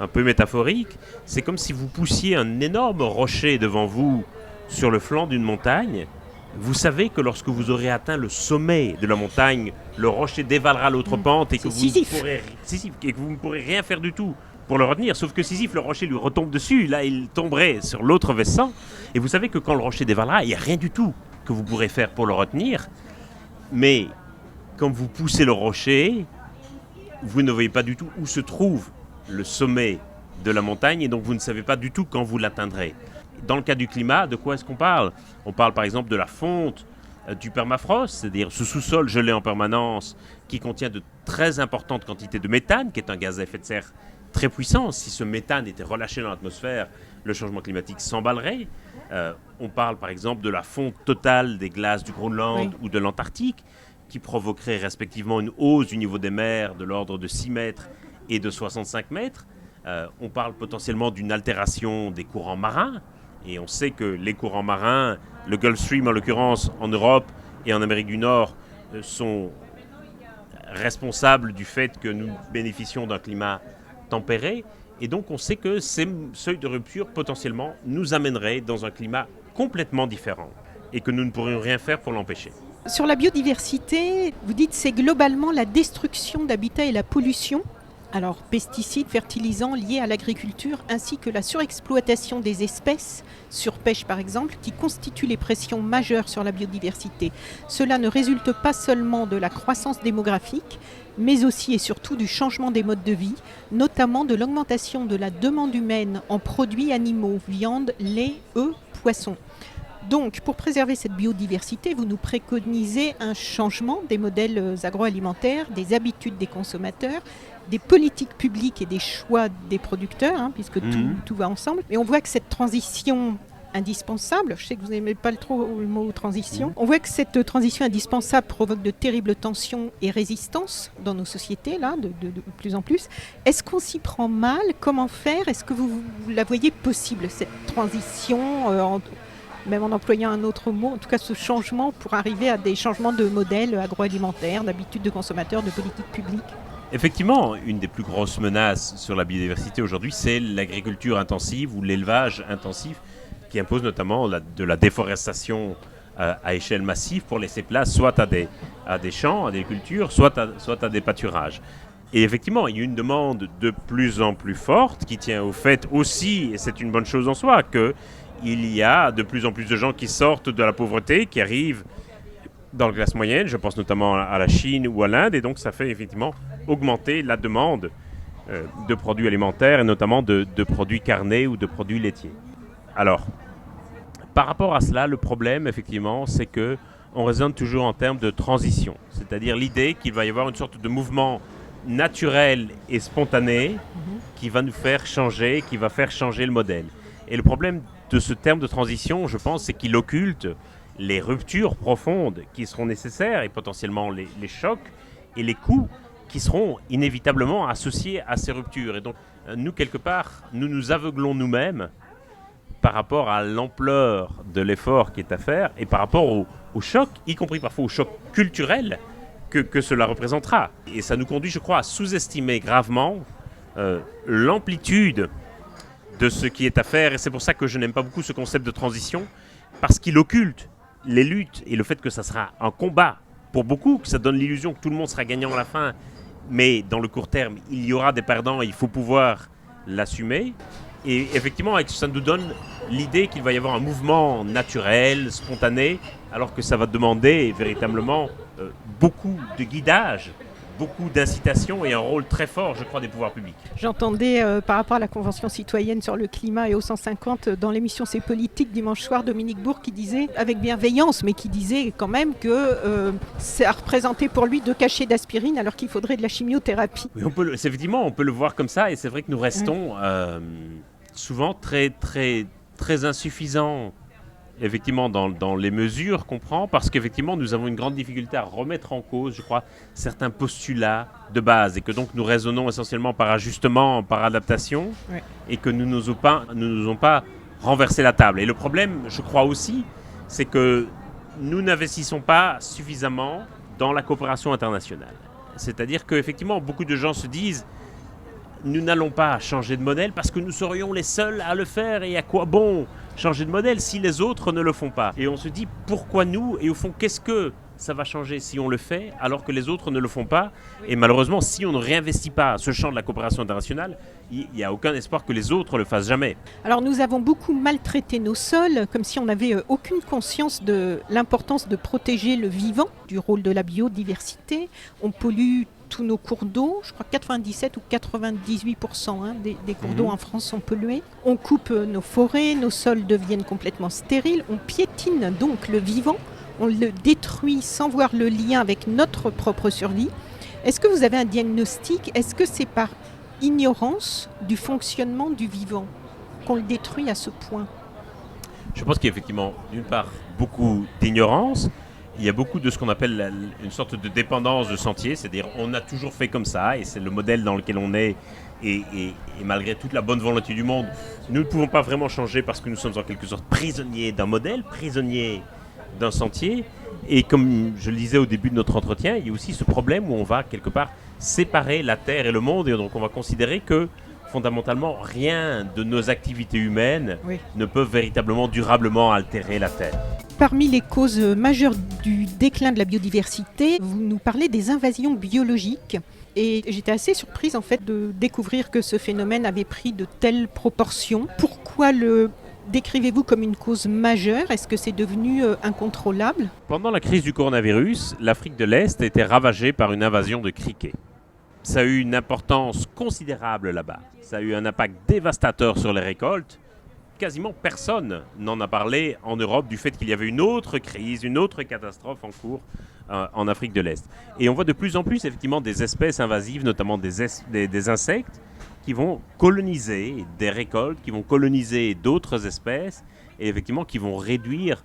un peu métaphorique, c'est comme si vous poussiez un énorme rocher devant vous sur le flanc d'une montagne. Vous savez que lorsque vous aurez atteint le sommet de la montagne, le rocher dévalera l'autre pente et que vous ne pourrez rien faire du tout pour le retenir. Sauf que Sisyphe, le rocher lui retombe dessus. Là, il tomberait sur l'autre versant. Et vous savez que quand le rocher dévalera, il n'y a rien du tout que vous pourrez faire pour le retenir. Mais quand vous poussez le rocher, vous ne voyez pas du tout où se trouve le sommet de la montagne. Et donc, vous ne savez pas du tout quand vous l'atteindrez. Dans le cas du climat, de quoi est-ce qu'on parle ? On parle par exemple de la fonte du permafrost, c'est-à-dire ce sous-sol gelé en permanence qui contient de très importantes quantités de méthane, qui est un gaz à effet de serre très puissant. Si ce méthane était relâché dans l'atmosphère, le changement climatique s'emballerait. On parle par exemple de la fonte totale des glaces du Groenland ou de l'Antarctique, qui provoquerait respectivement une hausse du niveau des mers de l'ordre de 6 mètres et de 65 mètres. On parle potentiellement d'une altération des courants marins. Et on sait que les courants marins, le Gulf Stream en l'occurrence en Europe et en Amérique du Nord, sont responsables du fait que nous bénéficions d'un climat tempéré. Et donc on sait que ces seuils de rupture potentiellement nous amèneraient dans un climat complètement différent et que nous ne pourrions rien faire pour l'empêcher. Sur la biodiversité, vous dites que c'est globalement la destruction d'habitats et la pollution. Alors, pesticides, fertilisants liés à l'agriculture, ainsi que la surexploitation des espèces, surpêche par exemple, qui constituent les pressions majeures sur la biodiversité. Cela ne résulte pas seulement de la croissance démographique, mais aussi et surtout du changement des modes de vie, notamment de l'augmentation de la demande humaine en produits animaux, viande, lait, œufs, poissons. Donc, pour préserver cette biodiversité, vous nous préconisez un changement des modèles agroalimentaires, des habitudes des consommateurs, des politiques publiques et des choix des producteurs, puisque tout va ensemble. Et on voit que cette transition indispensable, je sais que vous n'aimez pas trop le mot transition, on voit que cette transition indispensable provoque de terribles tensions et résistances dans nos sociétés, là, de plus en plus. Est-ce qu'on s'y prend mal ? Comment faire ? Est-ce que vous la voyez possible, cette transition même en employant un autre mot, en tout cas ce changement pour arriver à des changements de modèles agroalimentaires, d'habitudes de consommateurs, de politiques publiques ? Effectivement, une des plus grosses menaces sur la biodiversité aujourd'hui, c'est l'agriculture intensive ou l'élevage intensif qui impose notamment de la déforestation à échelle massive pour laisser place soit à des champs, à des cultures, soit à des pâturages. Et effectivement, il y a une demande de plus en plus forte qui tient au fait aussi, et c'est une bonne chose en soi, qu'il y a de plus en plus de gens qui sortent de la pauvreté, qui arrivent dans la classe moyenne, je pense notamment à la Chine ou à l'Inde, et donc ça fait effectivement augmenter la demande de produits alimentaires, et notamment de produits carnés ou de produits laitiers. Alors, par rapport à cela, le problème, effectivement, c'est qu'on raisonne toujours en termes de transition, c'est-à-dire l'idée qu'il va y avoir une sorte de mouvement naturel et spontané qui va nous faire changer, qui va faire changer le modèle. Et le problème de ce terme de transition, je pense, c'est qu'il occulte les ruptures profondes qui seront nécessaires et potentiellement les chocs et les coûts qui seront inévitablement associés à ces ruptures. Et donc, nous, quelque part, nous nous aveuglons nous-mêmes par rapport à l'ampleur de l'effort qui est à faire et par rapport au choc, y compris parfois au choc culturel que cela représentera. Et ça nous conduit, je crois, à sous-estimer gravement l'amplitude de ce qui est à faire. Et c'est pour ça que je n'aime pas beaucoup ce concept de transition, parce qu'il occulte les luttes et le fait que ça sera un combat pour beaucoup, que ça donne l'illusion que tout le monde sera gagnant à la fin, mais dans le court terme, il y aura des perdants et il faut pouvoir l'assumer. Et effectivement, ça nous donne l'idée qu'il va y avoir un mouvement naturel, spontané, alors que ça va demander véritablement beaucoup de guidage, beaucoup d'incitation et un rôle très fort, je crois, des pouvoirs publics. J'entendais par rapport à la Convention citoyenne sur le climat et au 150 dans l'émission C'est politique dimanche soir, Dominique Bourg qui disait, avec bienveillance, mais qui disait quand même que ça représentait pour lui 2 cachets d'aspirine alors qu'il faudrait de la chimiothérapie. Oui, effectivement, on peut le voir comme ça et c'est vrai que nous restons souvent très, très, très insuffisants effectivement dans les mesures qu'on prend, parce qu'effectivement nous avons une grande difficulté à remettre en cause, je crois, certains postulats de base, et que donc nous raisonnons essentiellement par ajustement, par adaptation, et que nous n'osons pas renverser la table. Et le problème, je crois aussi, c'est que nous n'investissons pas suffisamment dans la coopération internationale. C'est-à-dire qu'effectivement, beaucoup de gens se disent nous n'allons pas changer de modèle parce que nous serions les seuls à le faire, et à quoi bon changer de modèle si les autres ne le font pas? Et on se dit pourquoi nous, et au fond qu'est-ce que ça va changer si on le fait alors que les autres ne le font pas? Et malheureusement, si on ne réinvestit pas ce champ de la coopération internationale, il n'y a aucun espoir que les autres le fassent jamais. Alors nous avons beaucoup maltraité nos sols, comme si on n'avait aucune conscience de l'importance de protéger le vivant, du rôle de la biodiversité. On pollue tous nos cours d'eau, je crois 97 ou 98% des cours d'eau en France sont pollués. On coupe nos forêts, nos sols deviennent complètement stériles, on piétine donc le vivant, on le détruit sans voir le lien avec notre propre survie. Est-ce que vous avez un diagnostic? Est-ce que c'est par ignorance du fonctionnement du vivant qu'on le détruit à ce point? Je pense qu'il y a effectivement, d'une part, beaucoup d'ignorance. Il y a beaucoup de ce qu'on appelle une sorte de dépendance de sentier, c'est-à-dire on a toujours fait comme ça et c'est le modèle dans lequel on est, et malgré toute la bonne volonté du monde, nous ne pouvons pas vraiment changer parce que nous sommes en quelque sorte prisonniers d'un modèle, prisonniers d'un sentier. Et comme je le disais au début de notre entretien, il y a aussi ce problème où on va quelque part séparer la Terre et le monde, et donc on va considérer que fondamentalement rien de nos activités humaines ne peuvent véritablement durablement altérer la Terre. Parmi les causes majeures du déclin de la biodiversité, vous nous parlez des invasions biologiques. Et j'étais assez surprise en fait de découvrir que ce phénomène avait pris de telles proportions. Pourquoi le décrivez-vous comme une cause majeure? Est-ce que c'est devenu incontrôlable? Pendant la crise du coronavirus, l'Afrique de l'Est a été ravagée par une invasion de criquets. Ça a eu une importance considérable là-bas. Ça a eu un impact dévastateur sur les récoltes. Quasiment personne n'en a parlé en Europe du fait qu'il y avait une autre crise, une autre catastrophe en cours en Afrique de l'Est. Et on voit de plus en plus effectivement des espèces invasives, notamment des insectes, qui vont coloniser des récoltes, qui vont coloniser d'autres espèces, et effectivement qui vont réduire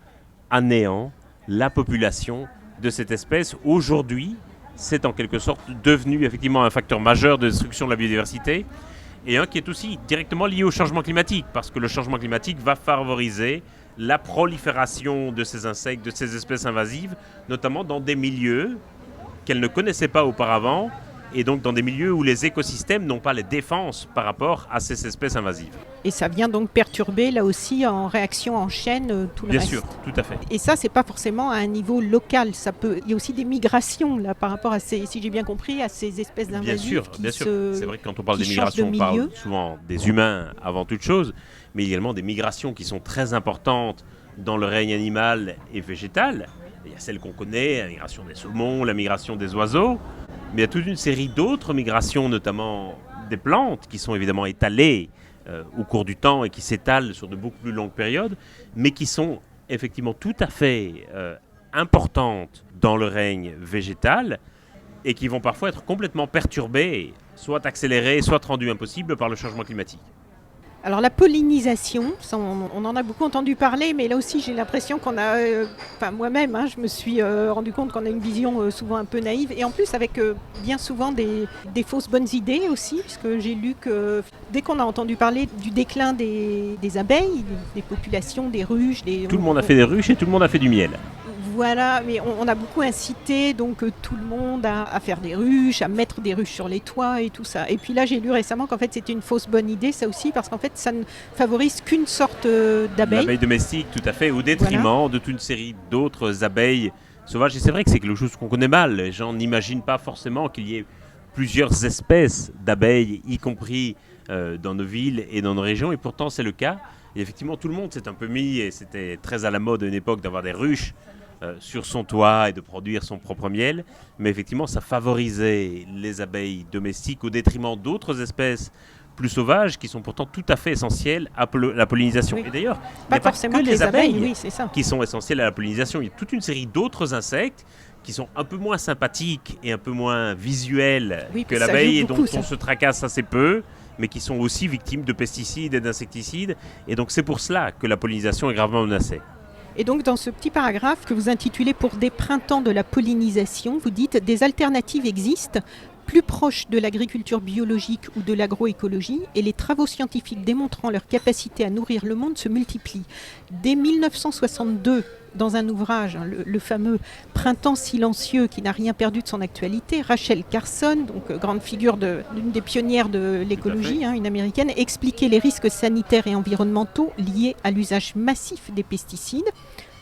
à néant la population de cette espèce. Aujourd'hui, c'est en quelque sorte devenu effectivement un facteur majeur de destruction de la biodiversité, et un qui est aussi directement lié au changement climatique, parce que le changement climatique va favoriser la prolifération de ces insectes, de ces espèces invasives, notamment dans des milieux qu'elles ne connaissaient pas auparavant, et donc dans des milieux où les écosystèmes n'ont pas les défenses par rapport à ces espèces invasives. Et ça vient donc perturber là aussi en réaction en chaîne tout le reste. Bien sûr, tout à fait. Et ça, c'est pas forcément à un niveau local. Il y a aussi des migrations là par rapport à ces, si j'ai bien compris, à ces espèces invasives. Bien sûr. C'est vrai que quand on parle des migrations, on parle souvent des humains avant toute chose, mais également des migrations qui sont très importantes dans le règne animal et végétal. Il y a celle qu'on connaît, la migration des saumons, la migration des oiseaux. Mais il y a toute une série d'autres migrations, notamment des plantes, qui sont évidemment étalées au cours du temps et qui s'étalent sur de beaucoup plus longues périodes, mais qui sont effectivement tout à fait importantes dans le règne végétal et qui vont parfois être complètement perturbées, soit accélérées, soit rendues impossibles par le changement climatique. Alors la pollinisation, on en a beaucoup entendu parler, mais là aussi j'ai l'impression qu'on a, moi-même, je me suis rendu compte qu'on a une vision souvent un peu naïve, et en plus avec bien souvent des fausses bonnes idées aussi, puisque j'ai lu que dès qu'on a entendu parler du déclin des abeilles, des populations, des ruches... Tout le monde a fait des ruches et tout le monde a fait du miel. Voilà, mais on a beaucoup incité donc tout le monde à faire des ruches, à mettre des ruches sur les toits et tout ça. Et puis là, j'ai lu récemment qu'en fait, c'était une fausse bonne idée, ça aussi, parce qu'en fait, ça ne favorise qu'une sorte d'abeille. L'abeille domestique, tout à fait, au détriment de toute une série d'autres abeilles sauvages. Et c'est vrai que c'est quelque chose qu'on connaît mal. Les gens n'imaginent pas forcément qu'il y ait plusieurs espèces d'abeilles, y compris dans nos villes et dans nos régions. Et pourtant, c'est le cas. Et effectivement, tout le monde s'est un peu mis, et c'était très à la mode à une époque d'avoir des ruches sur son toit et de produire son propre miel. Mais effectivement, ça favorisait les abeilles domestiques au détriment d'autres espèces plus sauvages qui sont pourtant tout à fait essentielles à la pollinisation. Oui. Et d'ailleurs, il Pas n'y a pas forcément que les abeilles oui, c'est ça. qui sont essentielles à la pollinisation. Il y a toute une série d'autres insectes qui sont un peu moins sympathiques et un peu moins visuels que l'abeille et dont on se tracasse assez peu, mais qui sont aussi victimes de pesticides et d'insecticides. Et donc c'est pour cela que la pollinisation est gravement menacée. Et donc dans ce petit paragraphe que vous intitulez « Pour des printemps de la pollinisation », vous dites « Des alternatives existent, plus proches de l'agriculture biologique ou de l'agroécologie, et les travaux scientifiques démontrant leur capacité à nourrir le monde se multiplient. Dès 1962, dans un ouvrage, le fameux Printemps silencieux qui n'a rien perdu de son actualité, Rachel Carson, donc grande figure l'une des pionnières de l'écologie, une américaine, expliquait les risques sanitaires et environnementaux liés à l'usage massif des pesticides,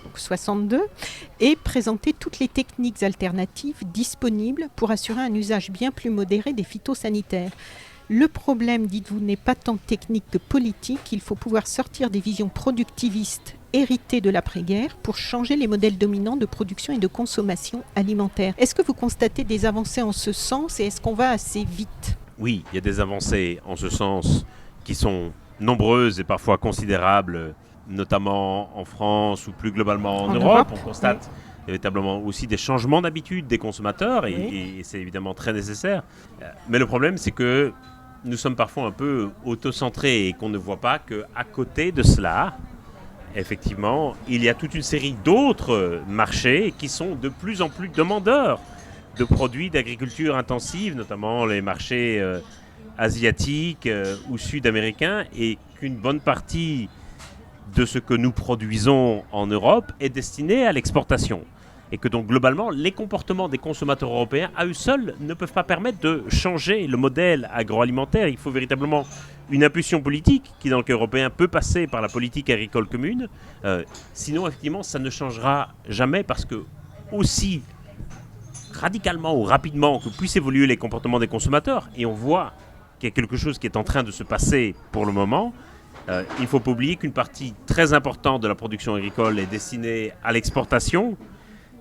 donc 62, et présenter toutes les techniques alternatives disponibles pour assurer un usage bien plus modéré des phytosanitaires. Le problème, dites-vous, n'est pas tant technique que politique. Il faut pouvoir sortir des visions productivistes héritées de l'après-guerre pour changer les modèles dominants de production et de consommation alimentaire. Est-ce que vous constatez des avancées en ce sens et est-ce qu'on va assez vite ? Oui, il y a des avancées en ce sens qui sont nombreuses et parfois considérables, notamment en France ou plus globalement en Europe. On constate véritablement aussi des changements d'habitude des consommateurs et c'est évidemment très nécessaire. Mais le problème, c'est que nous sommes parfois un peu autocentrés et qu'on ne voit pas qu'à côté de cela, effectivement, il y a toute une série d'autres marchés qui sont de plus en plus demandeurs de produits d'agriculture intensive, notamment les marchés asiatiques ou sud-américains, et qu'une bonne partie de ce que nous produisons en Europe est destiné à l'exportation. Et que donc globalement, les comportements des consommateurs européens à eux seuls ne peuvent pas permettre de changer le modèle agroalimentaire. Il faut véritablement une impulsion politique qui, dans le cas européen, peut passer par la politique agricole commune. Sinon, effectivement, ça ne changera jamais parce que aussi radicalement ou rapidement que puissent évoluer les comportements des consommateurs, et on voit qu'il y a quelque chose qui est en train de se passer pour le moment, il ne faut pas oublier qu'une partie très importante de la production agricole est destinée à l'exportation,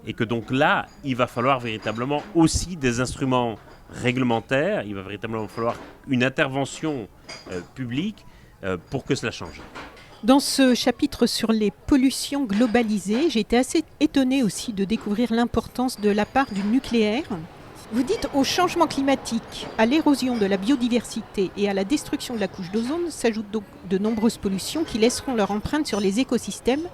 et que donc là, il va falloir véritablement aussi des instruments réglementaires, il va véritablement falloir une intervention publique pour que cela change. Dans ce chapitre sur les pollutions globalisées, j'ai été assez étonnée aussi de découvrir l'importance de la part du nucléaire. Vous dites au changement climatique, à l'érosion de la biodiversité et à la destruction de la couche d'ozone s'ajoutent donc de nombreuses pollutions qui laisseront leur empreinte sur les écosystèmes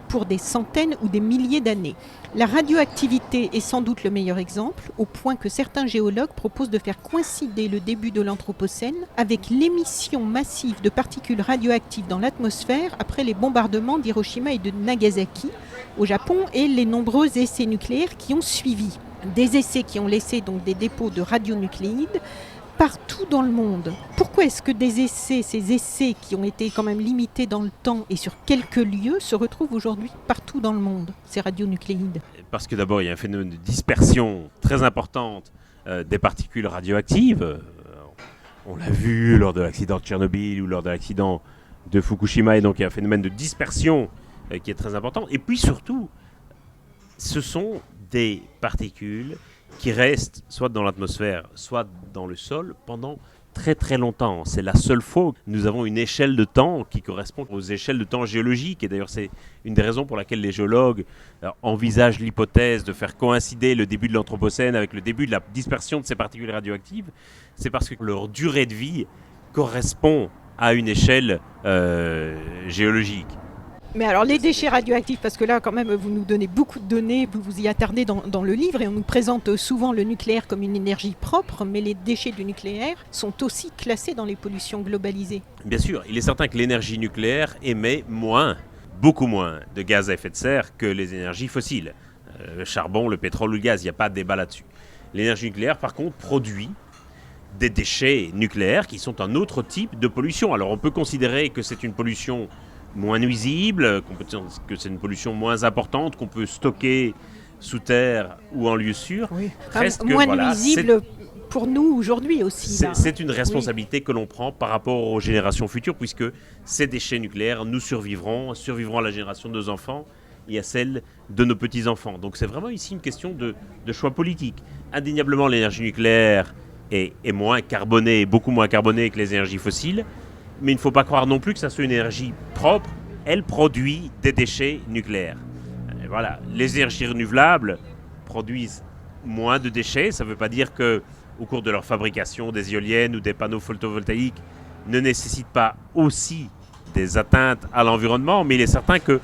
pour des centaines ou des milliers d'années. La radioactivité est sans doute le meilleur exemple, au point que certains géologues proposent de faire coïncider le début de l'Anthropocène avec l'émission massive de particules radioactives dans l'atmosphère après les bombardements d'Hiroshima et de Nagasaki au Japon et les nombreux essais nucléaires qui ont suivi. Des essais qui ont laissé donc des dépôts de radionucléides partout dans le monde. Pourquoi est-ce que ces essais qui ont été quand même limités dans le temps et sur quelques lieux, se retrouvent aujourd'hui partout dans le monde, ces radionucléides ? Parce que d'abord, il y a un phénomène de dispersion très importante des particules radioactives. On l'a vu lors de l'accident de Tchernobyl ou lors de l'accident de Fukushima, et donc il y a un phénomène de dispersion qui est très important. Et puis surtout, ce sont des particules qui restent soit dans l'atmosphère, soit dans le sol pendant très très longtemps. C'est la seule fois où nous avons une échelle de temps qui correspond aux échelles de temps géologiques. Et d'ailleurs, c'est une des raisons pour laquelle les géologues envisagent l'hypothèse de faire coïncider le début de l'Anthropocène avec le début de la dispersion de ces particules radioactives. C'est parce que leur durée de vie correspond à une échelle géologique. Mais alors les déchets radioactifs, parce que là quand même vous nous donnez beaucoup de données, vous vous y attardez dans le livre et on nous présente souvent le nucléaire comme une énergie propre, mais les déchets du nucléaire sont aussi classés dans les pollutions globalisées. Bien sûr, il est certain que l'énergie nucléaire émet beaucoup moins de gaz à effet de serre que les énergies fossiles. Le charbon, le pétrole, le gaz, il n'y a pas de débat là-dessus. L'énergie nucléaire, par contre, produit des déchets nucléaires qui sont un autre type de pollution. Alors on peut considérer que c'est une pollution moins nuisible, que c'est une pollution moins importante, qu'on peut stocker sous terre ou en lieu sûr. Oui. Reste que, moins nuisible pour nous aujourd'hui aussi. C'est une responsabilité que l'on prend par rapport aux générations futures, puisque ces déchets nucléaires, nous survivront à la génération de nos enfants et à celle de nos petits-enfants. Donc c'est vraiment ici une question de choix politique. Indéniablement, l'énergie nucléaire est moins carbonée, beaucoup moins carbonée que les énergies fossiles, mais il ne faut pas croire non plus que ça soit une énergie propre. Elle produit des déchets nucléaires. Et voilà, les énergies renouvelables produisent moins de déchets. Ça ne veut pas dire que au cours de leur fabrication, des éoliennes ou des panneaux photovoltaïques ne nécessitent pas aussi des atteintes à l'environnement, mais il est certain que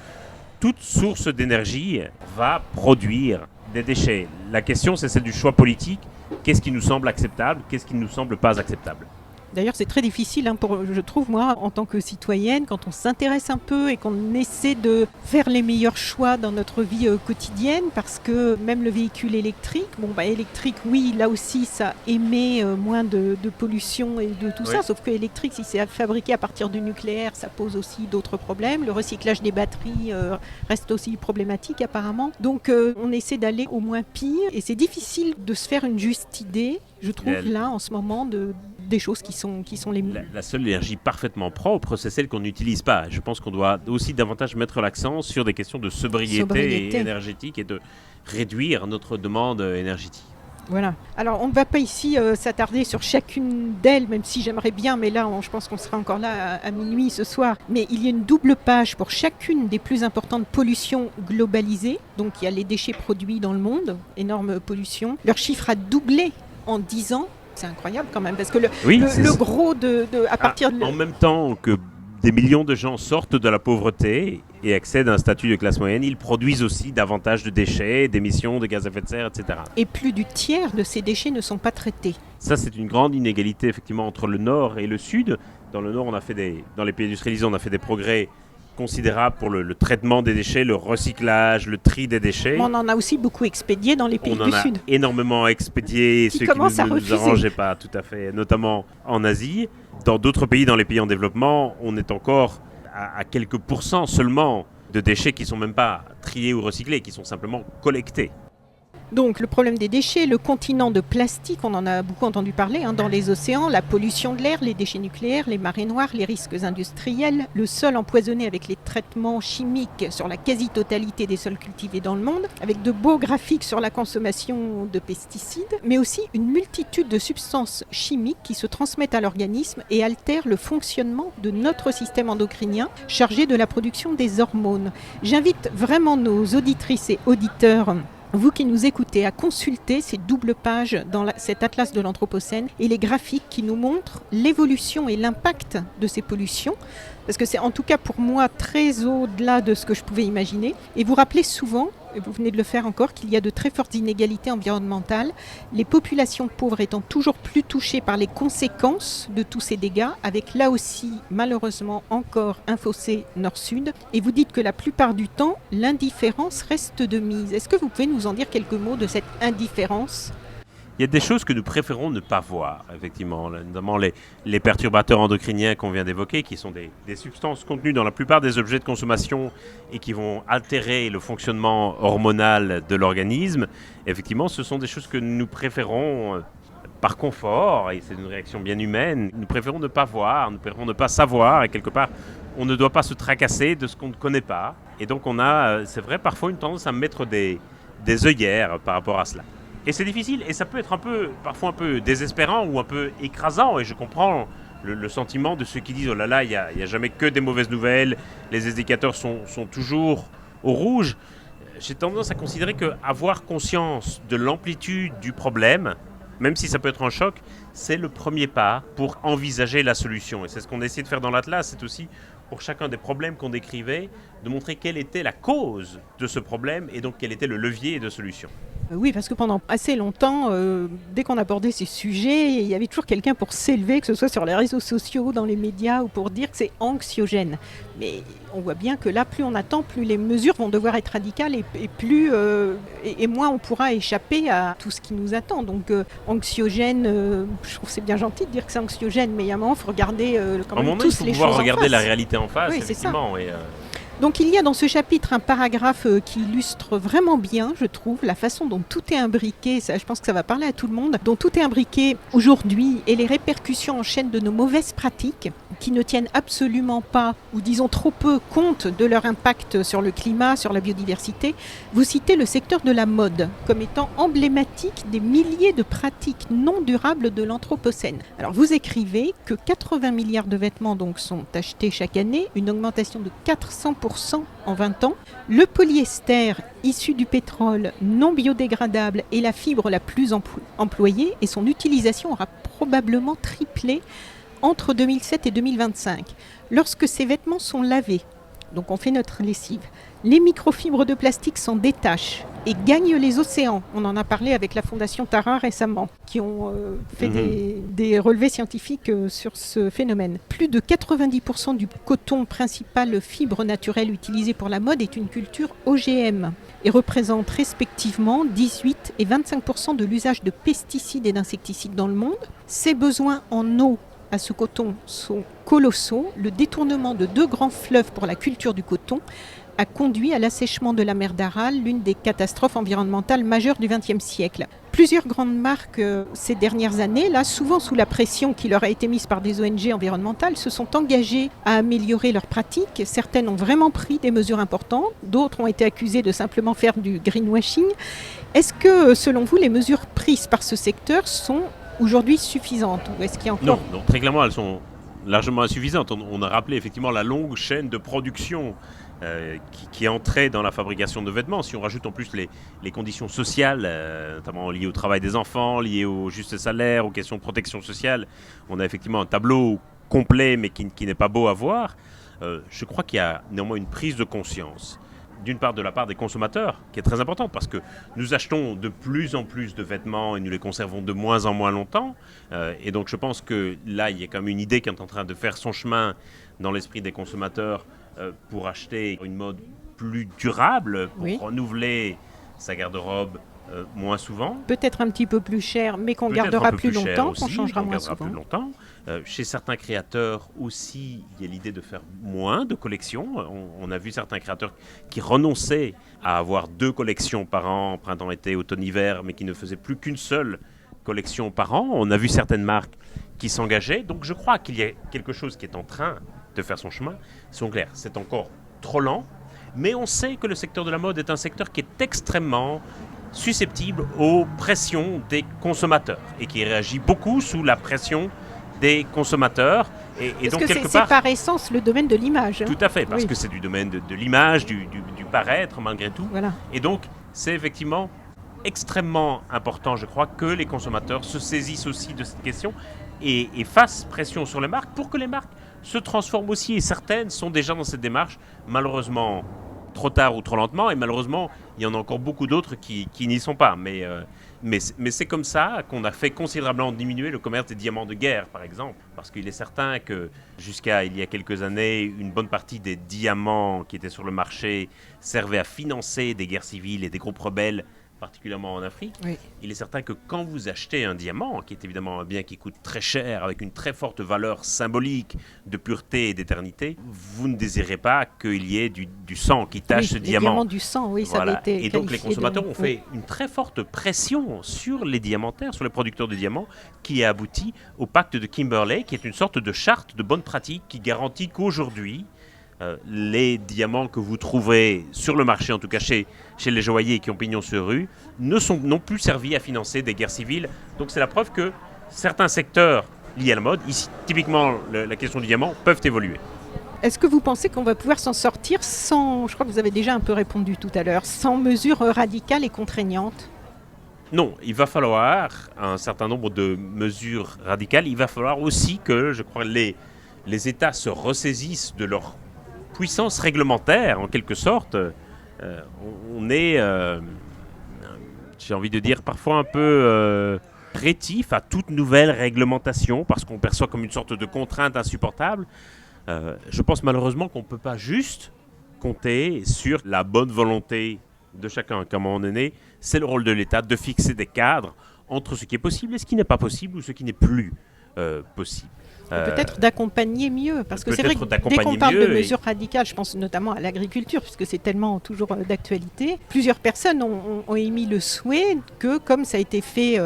toute source d'énergie va produire des déchets. La question, c'est celle du choix politique. Qu'est-ce qui nous semble acceptable, qu'est-ce qui ne nous semble pas acceptable ? D'ailleurs, c'est très difficile, je trouve, moi, en tant que citoyenne, quand on s'intéresse un peu et qu'on essaie de faire les meilleurs choix dans notre vie quotidienne, parce que même le véhicule électrique, électrique, oui, là aussi, ça émet moins de pollution et de tout ça, sauf que électrique, si c'est fabriqué à partir du nucléaire, ça pose aussi d'autres problèmes. Le recyclage des batteries reste aussi problématique, apparemment. Donc, on essaie d'aller au moins pire, et c'est difficile de se faire une juste idée, je trouve, là, en ce moment, des choses qui sont les mieux. La seule énergie parfaitement propre, c'est celle qu'on n'utilise pas. Je pense qu'on doit aussi davantage mettre l'accent sur des questions de sobriété énergétique et de réduire notre demande énergétique. Voilà. Alors, on ne va pas ici s'attarder sur chacune d'elles, même si j'aimerais bien, mais là, je pense qu'on sera encore là à minuit ce soir. Mais il y a une double page pour chacune des plus importantes pollutions globalisées. Donc, il y a les déchets produits dans le monde, énorme pollution. Leur chiffre a doublé en 10 ans. C'est incroyable quand même, parce que le gros à partir de... En même temps que des millions de gens sortent de la pauvreté et accèdent à un statut de classe moyenne, ils produisent aussi davantage de déchets, d'émissions, de gaz à effet de serre, etc. Et plus du tiers de ces déchets ne sont pas traités. Ça, c'est une grande inégalité, effectivement, entre le Nord et le Sud. Dans le Nord, dans les pays industrialisés, on a fait des progrès considérable pour le traitement des déchets, le recyclage, le tri des déchets. On en a aussi beaucoup expédié dans les pays du Sud. On en a énormément expédié, ceux qui ne nous arrangeaient pas, tout à fait, notamment en Asie. Dans d'autres pays, dans les pays en développement, on est encore à quelques pourcents seulement de déchets qui ne sont même pas triés ou recyclés, qui sont simplement collectés. Donc le problème des déchets, le continent de plastique, on en a beaucoup entendu parler dans les océans, la pollution de l'air, les déchets nucléaires, les marées noires, les risques industriels, le sol empoisonné avec les traitements chimiques sur la quasi-totalité des sols cultivés dans le monde, avec de beaux graphiques sur la consommation de pesticides, mais aussi une multitude de substances chimiques qui se transmettent à l'organisme et altèrent le fonctionnement de notre système endocrinien chargé de la production des hormones. J'invite vraiment nos auditrices et auditeurs, vous qui nous écoutez, à consulter ces doubles pages dans cet atlas de l'Anthropocène et les graphiques qui nous montrent l'évolution et l'impact de ces pollutions, parce que c'est en tout cas pour moi très au-delà de ce que je pouvais imaginer. Et vous rappelez souvent, et vous venez de le faire encore, qu'il y a de très fortes inégalités environnementales, les populations pauvres étant toujours plus touchées par les conséquences de tous ces dégâts, avec là aussi malheureusement encore un fossé nord-sud. Et vous dites que la plupart du temps, l'indifférence reste de mise. Est-ce que vous pouvez nous en dire quelques mots de cette indifférence ? Il y a des choses que nous préférons ne pas voir, effectivement, notamment les perturbateurs endocriniens qu'on vient d'évoquer, qui sont des substances contenues dans la plupart des objets de consommation et qui vont altérer le fonctionnement hormonal de l'organisme. Effectivement, ce sont des choses que nous préférons par confort, et c'est une réaction bien humaine, nous préférons ne pas voir, nous préférons ne pas savoir, et quelque part, on ne doit pas se tracasser de ce qu'on ne connaît pas. Et donc on a, c'est vrai, parfois une tendance à mettre des œillères par rapport à cela. Et c'est difficile, et ça peut être parfois un peu désespérant ou un peu écrasant, et je comprends le sentiment de ceux qui disent « Oh là là, il n'y a jamais que des mauvaises nouvelles, les indicateurs sont toujours au rouge ». J'ai tendance à considérer qu'avoir conscience de l'amplitude du problème, même si ça peut être un choc, c'est le premier pas pour envisager la solution. Et c'est ce qu'on essaie de faire dans l'Atlas, c'est aussi pour chacun des problèmes qu'on décrivait, de montrer quelle était la cause de ce problème et donc quel était le levier de solution. Oui, parce que pendant assez longtemps, dès qu'on abordait ces sujets, il y avait toujours quelqu'un pour s'élever, que ce soit sur les réseaux sociaux, dans les médias, ou pour dire que c'est anxiogène. Mais on voit bien que là, plus on attend, plus les mesures vont devoir être radicales et moins on pourra échapper à tout ce qui nous attend. Donc anxiogène, je trouve que c'est bien gentil de dire que c'est anxiogène, mais il y a un moment, il faut regarder quand même tous les choses en face. Il faut pouvoir regarder la réalité en face, oui, effectivement. Donc il y a dans ce chapitre un paragraphe qui illustre vraiment bien, je trouve, la façon dont tout est imbriqué, ça, je pense que ça va parler à tout le monde, dont tout est imbriqué aujourd'hui et les répercussions en chaîne de nos mauvaises pratiques qui ne tiennent absolument pas, ou disons trop peu, compte de leur impact sur le climat, sur la biodiversité. Vous citez le secteur de la mode comme étant emblématique des milliers de pratiques non durables de l'Anthropocène. Alors vous écrivez que 80 milliards de vêtements donc sont achetés chaque année, une augmentation de 400% en 20 ans. Le polyester, issu du pétrole, non biodégradable, est la fibre la plus employée et son utilisation aura probablement triplé entre 2007 et 2025. Lorsque ces vêtements sont lavés, donc on fait notre lessive, les microfibres de plastique s'en détachent et gagnent les océans. On en a parlé avec la Fondation Tara récemment, qui ont fait des relevés scientifiques sur ce phénomène. Plus de 90% du coton, principale fibre naturelle utilisée pour la mode, est une culture OGM et représente respectivement 18 et 25% de l'usage de pesticides et d'insecticides dans le monde. Ces besoins en eau à ce coton sont colossaux. Le détournement de 2 grands fleuves pour la culture du coton a conduit à l'assèchement de la mer d'Aral, l'une des catastrophes environnementales majeures du XXe siècle. Plusieurs grandes marques ces dernières années, là, souvent sous la pression qui leur a été mise par des ONG environnementales, se sont engagées à améliorer leurs pratiques. Certaines ont vraiment pris des mesures importantes, d'autres ont été accusées de simplement faire du greenwashing. Est-ce que, selon vous, les mesures prises par ce secteur sont aujourd'hui suffisantes ou est-ce qu'il y a encore... Non, très clairement, elles sont largement insuffisantes. On a rappelé effectivement la longue chaîne de production qui entrait dans la fabrication de vêtements. Si on rajoute en plus les conditions sociales, notamment liées au travail des enfants, liées au juste salaire, aux questions de protection sociale, on a effectivement un tableau complet mais qui n'est pas beau à voir. Je crois qu'il y a néanmoins une prise de conscience, d'une part de la part des consommateurs, qui est très importante, parce que nous achetons de plus en plus de vêtements et nous les conservons de moins en moins longtemps. Et donc je pense que là, il y a quand même une idée qui est en train de faire son chemin dans l'esprit des consommateurs pour acheter une mode plus durable, pour renouveler sa garde-robe moins souvent. Peut-être un petit peu plus cher, mais qu'on gardera plus longtemps, qu'on changera moins souvent. Plus longtemps. Chez certains créateurs aussi, il y a l'idée de faire moins de collections. On a vu certains créateurs qui renonçaient à avoir 2 collections par an, printemps-été, automne-hiver, mais qui ne faisaient plus qu'une seule collection par an. On a vu certaines marques qui s'engageaient. Donc je crois qu'il y a quelque chose qui est en train de faire son chemin. Soyons clairs, c'est encore trop lent, mais on sait que le secteur de la mode est un secteur qui est extrêmement susceptible aux pressions des consommateurs et qui réagit beaucoup sous la pression des consommateurs. Et donc, quelque part, c'est par essence le domaine de l'image. Tout à fait, parce que c'est du domaine de l'image, du paraître malgré tout. Voilà. Et donc, c'est effectivement extrêmement important, je crois, que les consommateurs se saisissent aussi de cette question et fassent pression sur les marques pour que les marques se transforment aussi. Et certaines sont déjà dans cette démarche, malheureusement trop tard ou trop lentement, et malheureusement, il y en a encore beaucoup d'autres qui n'y sont pas. Mais c'est comme ça qu'on a fait considérablement diminuer le commerce des diamants de guerre, par exemple. Parce qu'il est certain que jusqu'à il y a quelques années, une bonne partie des diamants qui étaient sur le marché servaient à financer des guerres civiles et des groupes rebelles, particulièrement en Afrique. Oui. Il est certain que quand vous achetez un diamant, qui est évidemment un bien qui coûte très cher, avec une très forte valeur symbolique de pureté et d'éternité, vous ne désirez pas qu'il y ait du sang qui tache ce diamant. Diamant du sang, oui, ça avait été. Et donc les consommateurs ont fait une très forte pression sur les diamantaires, sur les producteurs de diamants, qui a abouti au pacte de Kimberley, qui est une sorte de charte de bonne pratique qui garantit qu'aujourd'hui, les diamants que vous trouverez sur le marché, en tout cas chez les joailliers qui ont pignon sur rue, n'ont plus servi à financer des guerres civiles. Donc c'est la preuve que certains secteurs liés à la mode, ici typiquement la question du diamant, peuvent évoluer. Est-ce que vous pensez qu'on va pouvoir s'en sortir sans, je crois que vous avez déjà un peu répondu tout à l'heure, sans mesures radicales et contraignantes ? Non, il va falloir un certain nombre de mesures radicales. Il va falloir aussi que, je crois, les États se ressaisissent de leur puissance réglementaire, en quelque sorte. On est j'ai envie de dire, parfois un peu rétif à toute nouvelle réglementation parce qu'on perçoit comme une sorte de contrainte insupportable. Je pense malheureusement qu'on ne peut pas juste compter sur la bonne volonté de chacun. Comme on est né, c'est le rôle de l'État de fixer des cadres entre ce qui est possible et ce qui n'est pas possible ou ce qui n'est plus possible. Peut-être d'accompagner mieux, parce que c'est vrai que dès qu'on parle de mesures radicales, je pense notamment à l'agriculture, puisque c'est tellement toujours d'actualité, plusieurs personnes ont émis le souhait que, comme ça a été fait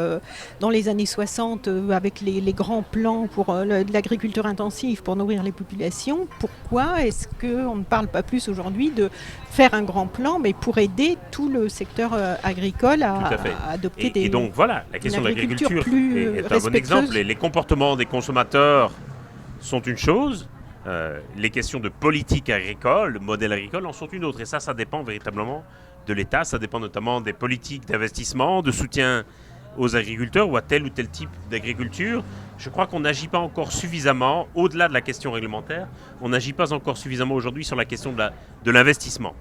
dans les années 60 avec les grands plans pour l'agriculture intensive pour nourrir les populations, pourquoi est-ce qu'on ne parle pas plus aujourd'hui de faire un grand plan, mais pour aider tout le secteur agricole à adopter et donc voilà, la question de l'agriculture est un bon exemple. Les comportements des consommateurs sont une chose, les questions de politique agricole, le modèle agricole en sont une autre. Et ça dépend véritablement de l'État, ça dépend notamment des politiques d'investissement, de soutien aux agriculteurs ou à tel type d'agriculture. Je crois qu'on n'agit pas encore suffisamment, au-delà de la question réglementaire, on n'agit pas encore suffisamment aujourd'hui sur la question de l'investissement.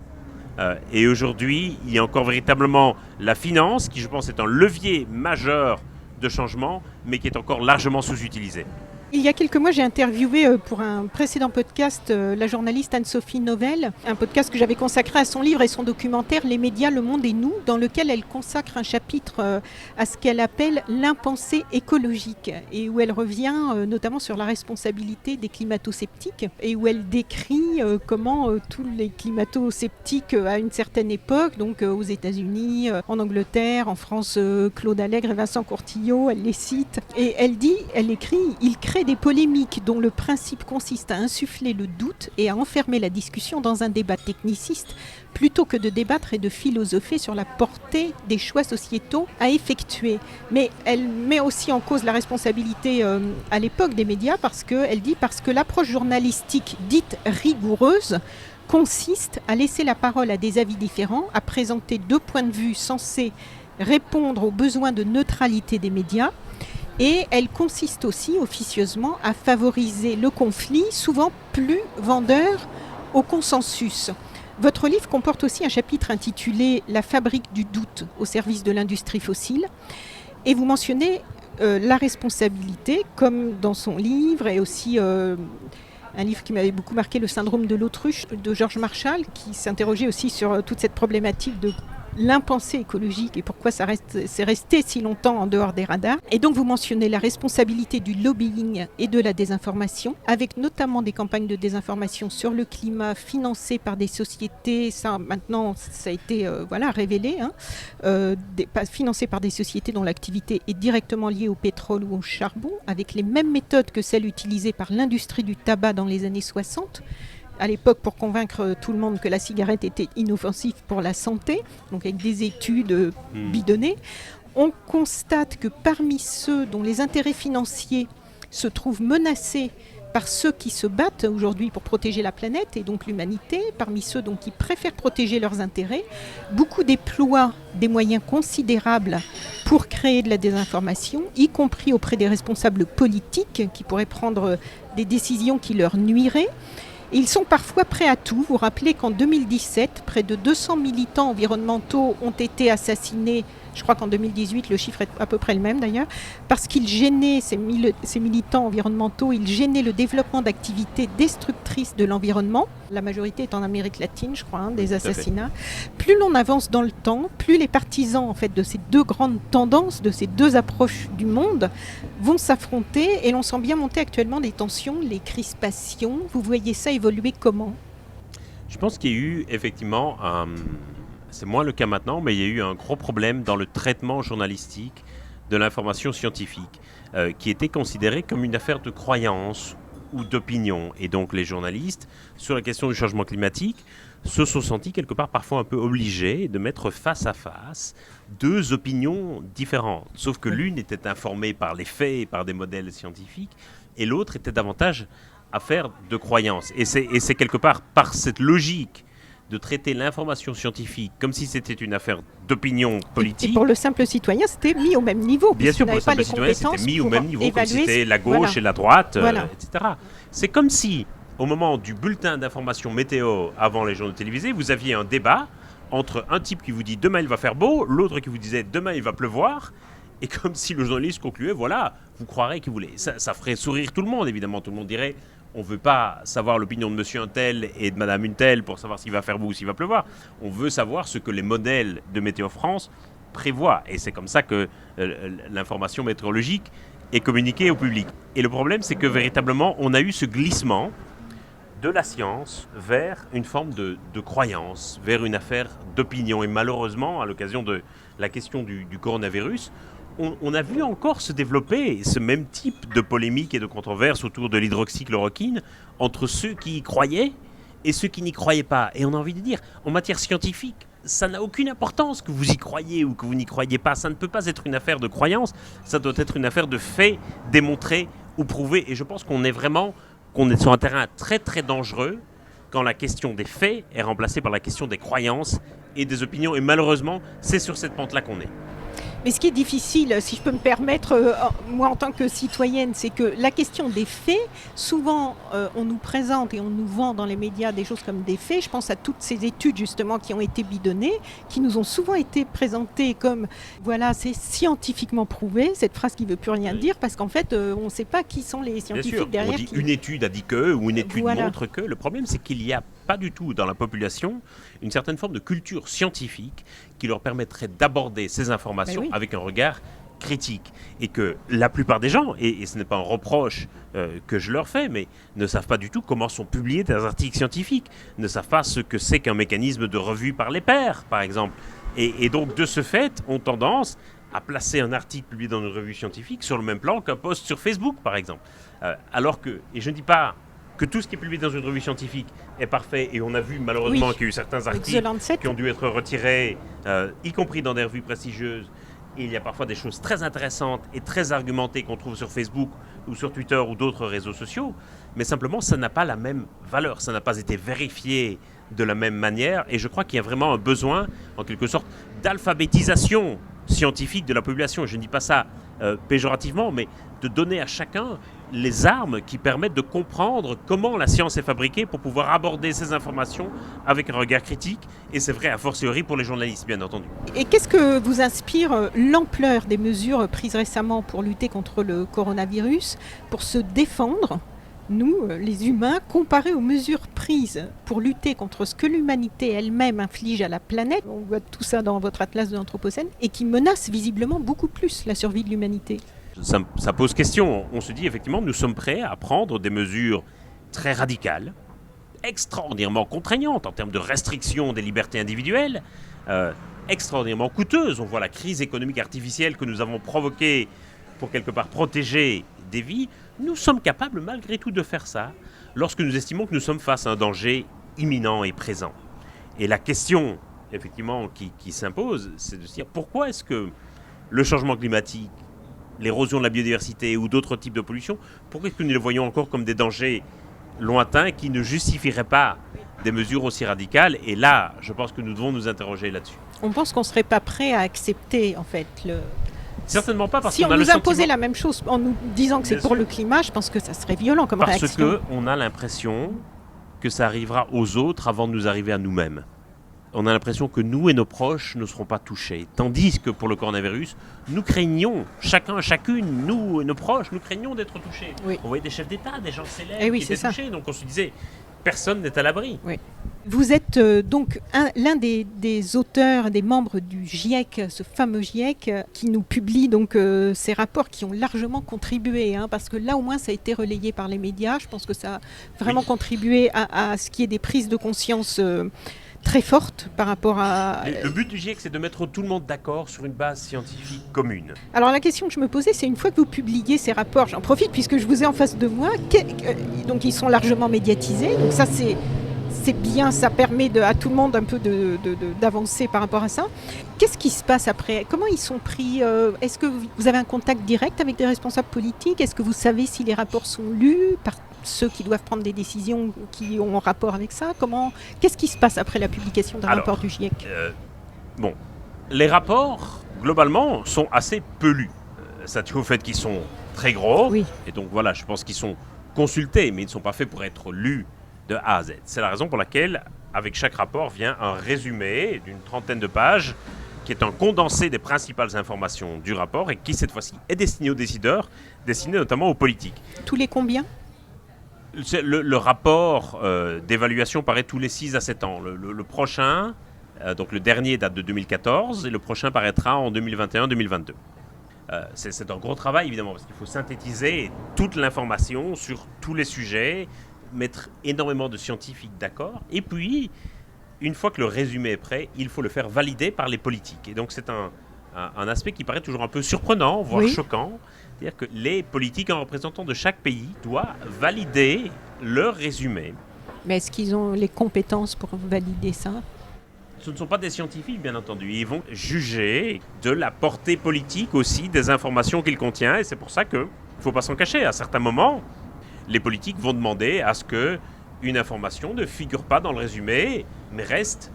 Et aujourd'hui, il y a encore véritablement la finance, qui je pense est un levier majeur de changement, mais qui est encore largement sous-utilisé. Il y a quelques mois, j'ai interviewé pour un précédent podcast la journaliste Anne-Sophie Novelle, un podcast que j'avais consacré à son livre et son documentaire « Les médias, le monde et nous », dans lequel elle consacre un chapitre à ce qu'elle appelle l'impensé écologique, et où elle revient notamment sur la responsabilité des climato-sceptiques, et où elle décrit comment tous les climato-sceptiques à une certaine époque, donc aux États-Unis, en Angleterre, en France, Claude Allègre et Vincent Courtillot, elle les cite, et elle écrit « Il crée des polémiques dont le principe consiste à insuffler le doute et à enfermer la discussion dans un débat techniciste plutôt que de débattre et de philosopher sur la portée des choix sociétaux à effectuer. » Mais elle met aussi en cause la responsabilité à l'époque des médias parce que l'approche journalistique dite rigoureuse consiste à laisser la parole à des avis différents, à présenter deux points de vue censés répondre aux besoins de neutralité des médias. Et elle consiste aussi officieusement à favoriser le conflit, souvent plus vendeur au consensus. Votre livre comporte aussi un chapitre intitulé « La fabrique du doute au service de l'industrie fossile ». Et vous mentionnez la responsabilité, comme dans son livre, et aussi un livre qui m'avait beaucoup marqué, « Le syndrome de l'autruche » de George Marshall, qui s'interrogeait aussi sur toute cette problématique de l'impensé écologique et pourquoi c'est resté si longtemps en dehors des radars. Et donc vous mentionnez la responsabilité du lobbying et de la désinformation, avec notamment des campagnes de désinformation sur le climat financées par des sociétés, ça maintenant ça a été révélé, financées par des sociétés dont l'activité est directement liée au pétrole ou au charbon, avec les mêmes méthodes que celles utilisées par l'industrie du tabac dans les années 60, à l'époque pour convaincre tout le monde que la cigarette était inoffensive pour la santé, donc avec des études bidonnées. On constate que parmi ceux dont les intérêts financiers se trouvent menacés par ceux qui se battent aujourd'hui pour protéger la planète et donc l'humanité, parmi ceux donc, qui préfèrent protéger leurs intérêts, beaucoup déploient des moyens considérables pour créer de la désinformation, y compris auprès des responsables politiques qui pourraient prendre des décisions qui leur nuiraient. Et ils sont parfois prêts à tout. Vous rappelez qu'en 2017, près de 200 militants environnementaux ont été assassinés. Je crois qu'en 2018, le chiffre est à peu près le même d'ailleurs, parce qu'ils gênaient, ces militants environnementaux, ils gênaient le développement d'activités destructrices de l'environnement. La majorité est en Amérique latine, je crois, des assassinats. Plus l'on avance dans le temps, plus les partisans en fait, de ces deux grandes tendances, de ces deux approches du monde, vont s'affronter et l'on sent bien monter actuellement des tensions, les crispations. Vous voyez ça évoluer comment ? Je pense qu'il y a eu effectivement c'est moins le cas maintenant, mais il y a eu un gros problème dans le traitement journalistique de l'information scientifique, qui était considérée comme une affaire de croyance ou d'opinion. Et donc les journalistes, sur la question du changement climatique, se sont sentis quelque part parfois un peu obligés de mettre face à face deux opinions différentes. Sauf que l'une était informée par les faits et par des modèles scientifiques, et l'autre était davantage affaire de croyance. Et c'est quelque part par cette logique de traiter l'information scientifique comme si c'était une affaire d'opinion politique. Et pour le simple citoyen, c'était mis au même niveau. Bien sûr, pour le simple citoyen, c'était mis au même niveau, comme si c'était la gauche et la droite, etc. C'est comme si, au moment du bulletin d'information météo avant les journaux télévisés, vous aviez un débat entre un type qui vous dit demain il va faire beau, l'autre qui vous disait demain il va pleuvoir, et comme si le journaliste concluait, voilà, vous croirez qu'il voulait. Ça ferait sourire tout le monde, évidemment. Tout le monde dirait, on ne veut pas savoir l'opinion de monsieur un tel et de madame une telle pour savoir s'il va faire beau ou s'il va pleuvoir. On veut savoir ce que les modèles de Météo France prévoient. Et c'est comme ça que l'information météorologique est communiquée au public. Et le problème, c'est que véritablement, on a eu ce glissement de la science vers une forme de croyance, vers une affaire d'opinion. Et malheureusement, à l'occasion de la question du coronavirus, on a vu encore se développer ce même type de polémique et de controverse autour de l'hydroxychloroquine entre ceux qui y croyaient et ceux qui n'y croyaient pas. Et on a envie de dire, en matière scientifique, ça n'a aucune importance que vous y croyez ou que vous n'y croyez pas. Ça ne peut pas être une affaire de croyance, ça doit être une affaire de faits démontrés ou prouvés. Et je pense qu'on est sur un terrain très très dangereux quand la question des faits est remplacée par la question des croyances et des opinions. Et malheureusement, c'est sur cette pente-là qu'on est. Mais ce qui est difficile, si je peux me permettre, moi en tant que citoyenne, c'est que la question des faits, souvent on nous présente et on nous vend dans les médias des choses comme des faits. Je pense à toutes ces études justement qui ont été bidonnées, qui nous ont souvent été présentées comme, voilà, c'est scientifiquement prouvé, cette phrase qui ne veut plus rien dire, parce qu'en fait, on ne sait pas qui sont les scientifiques derrière. On dit une étude a dit que, ou une étude montre que. Le problème, c'est qu'il n'y a pas du tout dans la population une certaine forme de culture scientifique qui leur permettrait d'aborder ces informations avec un regard critique. Et que la plupart des gens, et ce n'est pas un reproche que je leur fais, mais ne savent pas du tout comment sont publiés des articles scientifiques, ne savent pas ce que c'est qu'un mécanisme de revue par les pairs, par exemple. Et donc, de ce fait, ont tendance à placer un article publié dans une revue scientifique sur le même plan qu'un post sur Facebook, par exemple. Alors que, et je ne dis pas que tout ce qui est publié dans une revue scientifique est parfait, et on a vu malheureusement qu'il y a eu certains articles qui ont dû être retirés, y compris dans des revues prestigieuses. Et il y a parfois des choses très intéressantes et très argumentées qu'on trouve sur Facebook ou sur Twitter ou d'autres réseaux sociaux, mais simplement ça n'a pas la même valeur, ça n'a pas été vérifié de la même manière, et je crois qu'il y a vraiment un besoin, en quelque sorte, d'alphabétisation scientifique de la population. Je ne dis pas ça péjorativement, mais de donner à chacun les armes qui permettent de comprendre comment la science est fabriquée pour pouvoir aborder ces informations avec un regard critique. Et c'est vrai a fortiori pour les journalistes, bien entendu. Et qu'est-ce que vous inspire l'ampleur des mesures prises récemment pour lutter contre le coronavirus, pour se défendre, nous, les humains, comparé aux mesures prises pour lutter contre ce que l'humanité elle-même inflige à la planète, on voit tout ça dans votre atlas de l'Anthropocène, et qui menace visiblement beaucoup plus la survie de l'humanité? Ça pose question. On se dit effectivement, nous sommes prêts à prendre des mesures très radicales, extraordinairement contraignantes en termes de restriction des libertés individuelles, extraordinairement coûteuses. On voit la crise économique artificielle que nous avons provoquée pour quelque part protéger des vies. Nous sommes capables malgré tout de faire ça lorsque nous estimons que nous sommes face à un danger imminent et présent. Et la question effectivement qui s'impose, c'est de se dire pourquoi est-ce que le changement climatique, l'érosion de la biodiversité ou d'autres types de pollution, pourquoi est-ce que nous les voyons encore comme des dangers lointains qui ne justifieraient pas des mesures aussi radicales? Et là, je pense que nous devons nous interroger là-dessus. On pense qu'on ne serait pas prêt à accepter, en fait, Certainement pas, parce si qu'on on a nous le imposait sentiment... la même chose en nous disant que c'est pour le climat, je pense que ça serait violent comme réaction. Parce qu'on a l'impression que ça arrivera aux autres avant de nous arriver à nous-mêmes. On a l'impression que nous et nos proches ne seront pas touchés. Tandis que pour le coronavirus, nous craignons, chacune, nous et nos proches, nous craignons d'être touchés. Oui. On voyait des chefs d'État, des gens célèbres qui étaient touchés. Donc on se disait, personne n'est à l'abri. Oui. Vous êtes donc l'un des auteurs, des membres du GIEC, ce fameux GIEC, qui nous publie donc ces rapports qui ont largement contribué, parce que là au moins ça a été relayé par les médias. Je pense que ça a vraiment contribué à ce qui est des prises de conscience très fortes par rapport à... Le but du GIEC, c'est de mettre tout le monde d'accord sur une base scientifique commune. Alors la question que je me posais, c'est une fois que vous publiez ces rapports, j'en profite puisque je vous ai en face de moi, donc ils sont largement médiatisés, donc ça c'est bien, ça permet à tout le monde un peu d'avancer par rapport à ça. Qu'est-ce qui se passe après? Comment ils sont pris? Est-ce que vous avez un contact direct avec des responsables politiques? Est-ce que vous savez si les rapports sont lus par ceux qui doivent prendre des décisions qui ont rapport avec ça? Qu'est-ce qui se passe après la publication d'un rapport du GIEC? Les rapports, globalement, sont assez peu lus. Ça tient au fait qu'ils sont très gros. Oui. Et donc voilà, je pense qu'ils sont consultés, mais ils ne sont pas faits pour être lus de A à Z. C'est la raison pour laquelle, avec chaque rapport vient un résumé d'une trentaine de pages qui est un condensé des principales informations du rapport et qui, cette fois-ci, est destiné aux décideurs, destiné notamment aux politiques. Tous les combien ? Le rapport d'évaluation paraît tous les 6 à 7 ans. Le prochain, donc le dernier date de 2014 et le prochain paraîtra en 2021-2022. C'est un gros travail évidemment parce qu'il faut synthétiser toute l'information sur tous les sujets, mettre énormément de scientifiques d'accord et puis une fois que le résumé est prêt, il faut le faire valider par les politiques. Et donc c'est un aspect qui paraît toujours un peu surprenant, voire choquant. C'est-à-dire que les politiques en représentant de chaque pays doivent valider leur résumé. Mais est-ce qu'ils ont les compétences pour valider ça ? Ce ne sont pas des scientifiques, bien entendu. Ils vont juger de la portée politique aussi des informations qu'il contient. Et c'est pour ça qu'il ne faut pas s'en cacher. À certains moments, les politiques vont demander à ce qu'une information ne figure pas dans le résumé, mais reste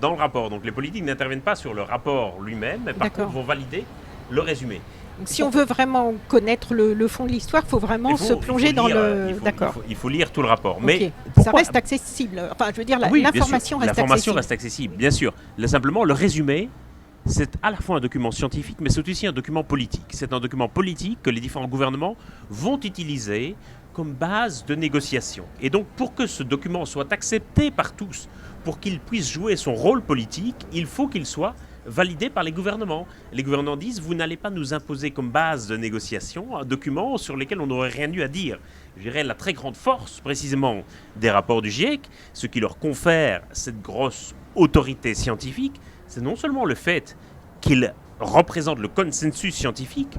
dans le rapport. Donc les politiques n'interviennent pas sur le rapport lui-même, mais par contre vont valider le résumé. Donc, si on veut vraiment connaître le fond de l'histoire, il faut vraiment se plonger dans le... D'accord. Il faut lire tout le rapport. Okay. Mais ça reste accessible. Enfin, je veux dire, l'information reste accessible. L'information reste accessible, bien sûr. Simplement, le résumé, c'est à la fois un document scientifique, mais c'est aussi un document politique. C'est un document politique que les différents gouvernements vont utiliser comme base de négociation. Et donc, pour que ce document soit accepté par tous, pour qu'il puisse jouer son rôle politique, il faut qu'il soit validé par les gouvernements. Les gouvernements disent, vous n'allez pas nous imposer comme base de négociation un document sur lequel on n'aurait rien eu à dire. Je dirais la très grande force, précisément, des rapports du GIEC, ce qui leur confère cette grosse autorité scientifique, c'est non seulement le fait qu'ils représentent le consensus scientifique,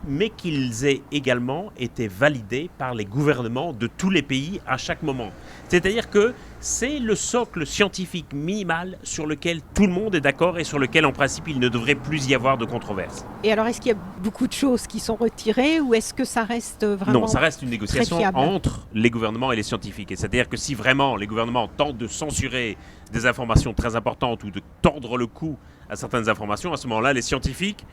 mais qu'ils aient également été validés par les gouvernements de tous les pays à chaque moment. C'est-à-dire que c'est le socle scientifique minimal sur lequel tout le monde est d'accord et sur lequel, en principe, il ne devrait plus y avoir de controverse. Et alors, est-ce qu'il y a beaucoup de choses qui sont retirées ou est-ce que ça reste vraiment... Non, ça reste une négociation entre les gouvernements et les scientifiques. Et c'est-à-dire que si vraiment les gouvernements tentent de censurer des informations très importantes ou de tordre le cou à certaines informations, à ce moment-là, les scientifiques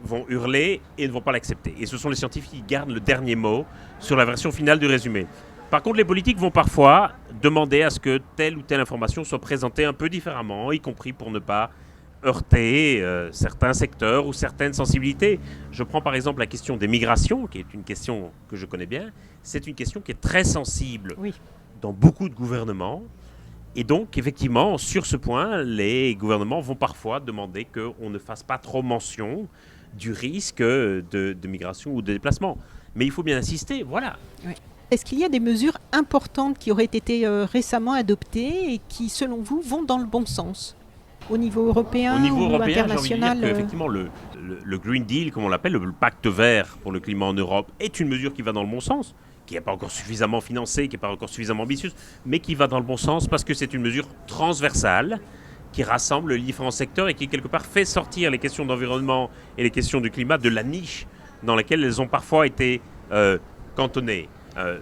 vont hurler et ne vont pas l'accepter. Et ce sont les scientifiques qui gardent le dernier mot sur la version finale du résumé. Par contre, les politiques vont parfois demander à ce que telle ou telle information soit présentée un peu différemment, y compris pour ne pas heurter certains secteurs ou certaines sensibilités. Je prends par exemple la question des migrations, qui est une question que je connais bien. C'est une question qui est très sensible dans beaucoup de gouvernements. Et donc, effectivement, sur ce point, les gouvernements vont parfois demander qu'on ne fasse pas trop mention du risque de migration ou de déplacement. Mais il faut bien insister, voilà. Oui. Est-ce qu'il y a des mesures importantes qui auraient été récemement adoptées et qui, selon vous, vont dans le bon sens au niveau européen ou international? J'ai envie de dire qu'effectivement, le Green Deal, comme on l'appelle, le pacte vert pour le climat en Europe, est une mesure qui va dans le bon sens, qui n'est pas encore suffisamment financée, qui n'est pas encore suffisamment ambitieuse, mais qui va dans le bon sens parce que c'est une mesure transversale qui rassemble les différents secteurs et qui, quelque part, fait sortir les questions d'environnement et les questions du climat de la niche dans laquelle elles ont parfois été cantonnées.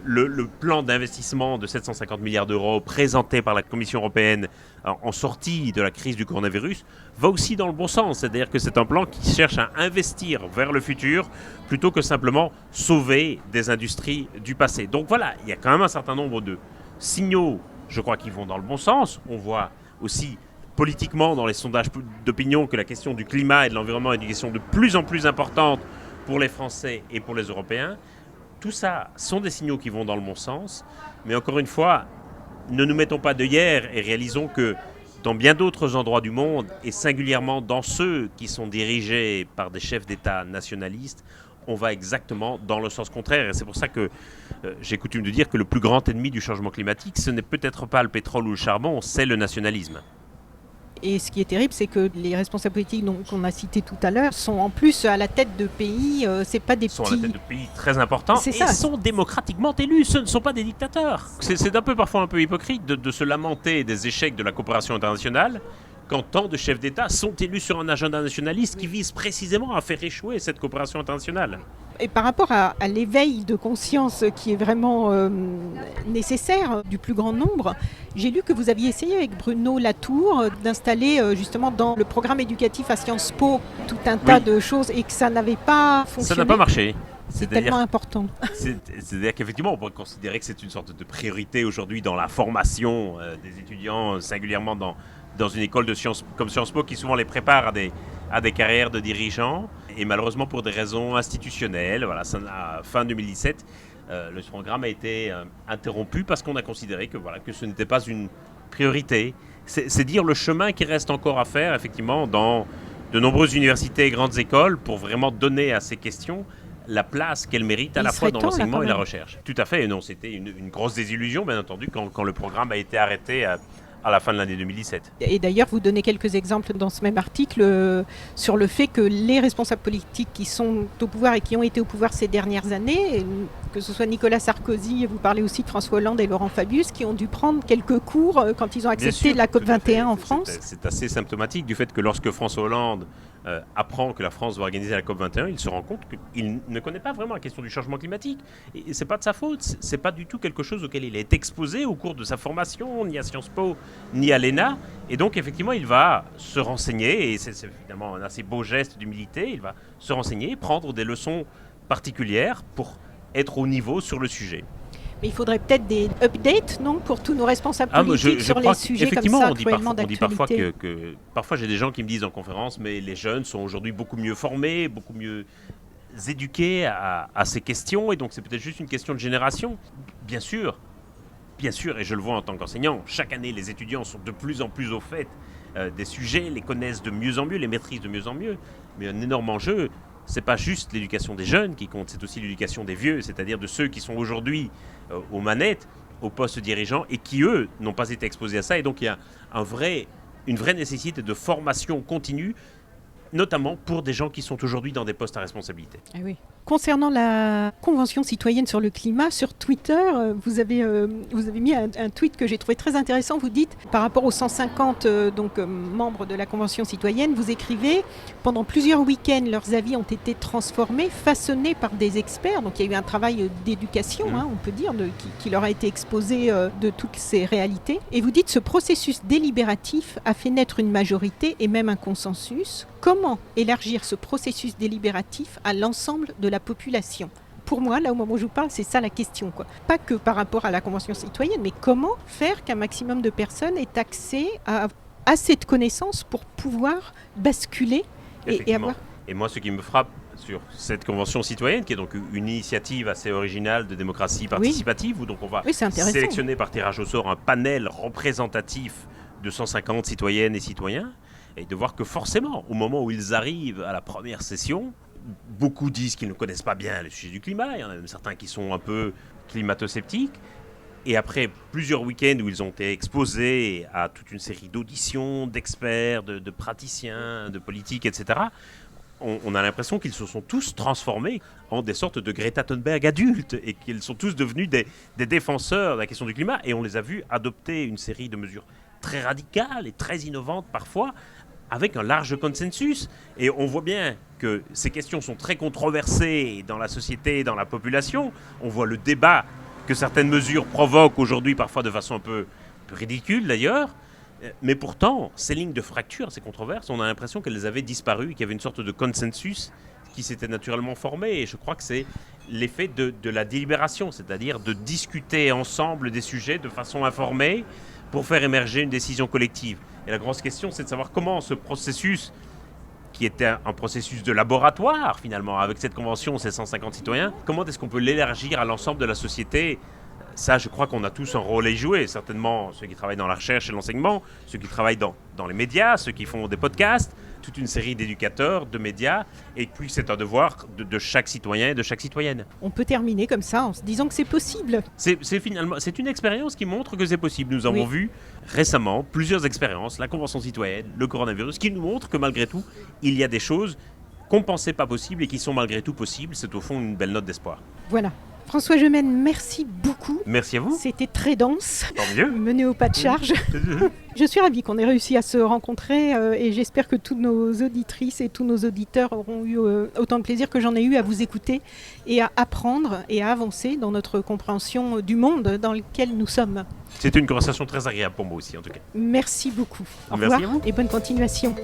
Le plan d'investissement de 750 milliards d'euros présenté par la Commission européenne en sortie de la crise du coronavirus va aussi dans le bon sens. C'est-à-dire que c'est un plan qui cherche à investir vers le futur plutôt que simplement sauver des industries du passé. Donc voilà, il y a quand même un certain nombre de signaux, je crois, qui vont dans le bon sens. On voit aussi politiquement dans les sondages d'opinion que la question du climat et de l'environnement est une question de plus en plus importante pour les Français et pour les Européens. Tout ça sont des signaux qui vont dans le bon sens, mais encore une fois, ne nous mettons pas d'œillères et réalisons que dans bien d'autres endroits du monde, et singulièrement dans ceux qui sont dirigés par des chefs d'État nationalistes, on va exactement dans le sens contraire. Et c'est pour ça que j'ai coutume de dire que le plus grand ennemi du changement climatique, ce n'est peut-être pas le pétrole ou le charbon, c'est le nationalisme. Et ce qui est terrible, c'est que les responsables politiques qu'on a cités tout à l'heure sont en plus à la tête de pays, c'est pas des petits... Ils sont à la tête de pays très importants et sont démocratiquement élus, ce ne sont pas des dictateurs. C'est parfois un peu hypocrite de se lamenter des échecs de la coopération internationale quand tant de chefs d'État sont élus sur un agenda nationaliste qui vise précisément à faire échouer cette coopération internationale. Et par rapport à l'éveil de conscience qui est vraiment nécessaire du plus grand nombre, j'ai lu que vous aviez essayé avec Bruno Latour d'installer justement dans le programme éducatif à Sciences Po tout un tas de choses et que ça n'avait pas fonctionné. Ça n'a pas marché. C'est tellement important. C'est-à-dire qu'effectivement, on pourrait considérer que c'est une sorte de priorité aujourd'hui dans la formation des étudiants, singulièrement dans une école de sciences comme Sciences Po, qui souvent les prépare à des carrières de dirigeants. Et malheureusement, pour des raisons institutionnelles, voilà, fin 2017, le programme a été interrompu parce qu'on a considéré que ce n'était pas une priorité. C'est dire le chemin qui reste encore à faire, effectivement, dans de nombreuses universités et grandes écoles pour vraiment donner à ces questions la place qu'elles méritent à la fois dans l'enseignement et la recherche. Tout à fait, et non, c'était une grosse désillusion, bien entendu, quand le programme a été arrêté à la fin de l'année 2017. Et d'ailleurs, vous donnez quelques exemples dans ce même article sur le fait que les responsables politiques qui sont au pouvoir et qui ont été au pouvoir ces dernières années, que ce soit Nicolas Sarkozy, vous parlez aussi de François Hollande et Laurent Fabius, qui ont dû prendre quelques cours quand ils ont accepté la COP21 en France. C'est assez symptomatique du fait que lorsque François Hollande apprend que la France va organiser la COP21, il se rend compte qu'il ne connaît pas vraiment la question du changement climatique. Et c'est pas de sa faute, c'est pas du tout quelque chose auquel il est exposé au cours de sa formation, ni à Sciences Po, ni à l'ENA. Et donc, effectivement, il va se renseigner, et c'est finalement un assez beau geste d'humilité, il va se renseigner, prendre des leçons particulières pour être au niveau sur le sujet. Mais il faudrait peut-être des updates, non, pour tous nos responsables politiques sur les sujets comme ça, cruellement d'actualité. On dit parfois que parfois j'ai des gens qui me disent en conférence, mais les jeunes sont aujourd'hui beaucoup mieux formés, beaucoup mieux éduqués à ces questions, et donc c'est peut-être juste une question de génération. Bien sûr, et je le vois en tant qu'enseignant, chaque année les étudiants sont de plus en plus au fait des sujets, les connaissent de mieux en mieux, les maîtrisent de mieux en mieux, mais un énorme enjeu. C'est pas juste l'éducation des jeunes qui compte, c'est aussi l'éducation des vieux, c'est-à-dire de ceux qui sont aujourd'hui aux manettes, aux postes dirigeants et qui, eux, n'ont pas été exposés à ça. Et donc, il y a une vraie nécessité de formation continue, notamment pour des gens qui sont aujourd'hui dans des postes à responsabilité. Ah oui. Concernant la Convention citoyenne sur le climat, sur Twitter, vous avez mis un tweet que j'ai trouvé très intéressant. Vous dites, par rapport aux 150 membres de la Convention citoyenne, vous écrivez « Pendant plusieurs week-ends, leurs avis ont été transformés, façonnés par des experts. » Donc il y a eu un travail d'éducation, on peut dire, qui leur a été exposé de toutes ces réalités. Et vous dites « Ce processus délibératif a fait naître une majorité et même un consensus. Comment élargir ce processus délibératif à l'ensemble de la population ?» Pour moi, là, au moment où je vous parle, c'est ça la question, quoi. Pas que par rapport à la Convention citoyenne, mais comment faire qu'un maximum de personnes aient accès à assez de connaissances pour pouvoir basculer et avoir... Et moi, ce qui me frappe sur cette Convention citoyenne, qui est donc une initiative assez originale de démocratie participative, où donc on va sélectionner par tirage au sort un panel représentatif de 150 citoyennes et citoyens, et de voir que forcément, au moment où ils arrivent à la première session, beaucoup disent qu'ils ne connaissent pas bien le sujet du climat. Il y en a même certains qui sont un peu climato-sceptiques. Et après plusieurs week-ends où ils ont été exposés à toute une série d'auditions, d'experts, de praticiens, de politiques, etc., on a l'impression qu'ils se sont tous transformés en des sortes de Greta Thunberg adultes et qu'ils sont tous devenus des défenseurs de la question du climat. Et on les a vus adopter une série de mesures très radicales et très innovantes parfois, avec un large consensus. Et on voit bien que ces questions sont très controversées dans la société et dans la population. On voit le débat que certaines mesures provoquent aujourd'hui, parfois de façon un peu ridicule d'ailleurs. Mais pourtant, ces lignes de fracture, ces controverses, on a l'impression qu'elles avaient disparu, qu'il y avait une sorte de consensus qui s'était naturellement formé. Et je crois que c'est l'effet de la délibération, c'est-à-dire de discuter ensemble des sujets de façon informée pour faire émerger une décision collective. Et la grosse question, c'est de savoir comment ce processus, qui était un processus de laboratoire finalement, avec cette convention, ces 150 citoyens, comment est-ce qu'on peut l'élargir à l'ensemble de la société ? Ça, je crois qu'on a tous un rôle à y jouer, certainement ceux qui travaillent dans la recherche et l'enseignement, ceux qui travaillent dans les médias, ceux qui font des podcasts, toute une série d'éducateurs, de médias, et puis c'est un devoir de chaque citoyen et de chaque citoyenne. On peut terminer comme ça en se disant que c'est possible. C'est une expérience qui montre que c'est possible. Nous avons vu récemment plusieurs expériences, la Convention citoyenne, le coronavirus, qui nous montrent que malgré tout, il y a des choses qu'on ne pensait pas possibles et qui sont malgré tout possibles. C'est au fond une belle note d'espoir. Voilà. François Gemenne, merci beaucoup. Merci à vous. C'était très dense. Tant mieux. Mené au pas de charge. Je suis ravie qu'on ait réussi à se rencontrer et j'espère que toutes nos auditrices et tous nos auditeurs auront eu autant de plaisir que j'en ai eu à vous écouter et à apprendre et à avancer dans notre compréhension du monde dans lequel nous sommes. C'était une conversation très agréable pour moi aussi, en tout cas. Merci beaucoup. Au Merci revoir et bonne continuation.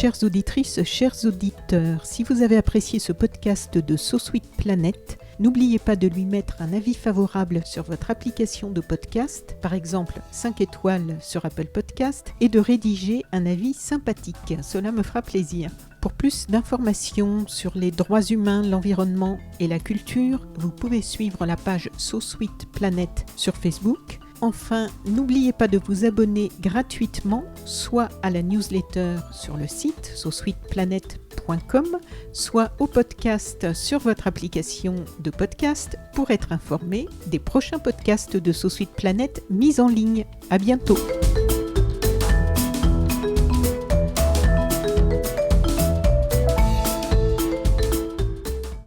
Chères auditrices, chers auditeurs, si vous avez apprécié ce podcast de So Sweet Planet, n'oubliez pas de lui mettre un avis favorable sur votre application de podcast, par exemple 5 étoiles sur Apple Podcast, et de rédiger un avis sympathique. Cela me fera plaisir. Pour plus d'informations sur les droits humains, l'environnement et la culture, vous pouvez suivre la page So Sweet Planet sur Facebook. Enfin, n'oubliez pas de vous abonner gratuitement, soit à la newsletter sur le site sosweetplanet.com, soit au podcast sur votre application de podcast pour être informé des prochains podcasts de So Sweet Planet mis en ligne. À bientôt.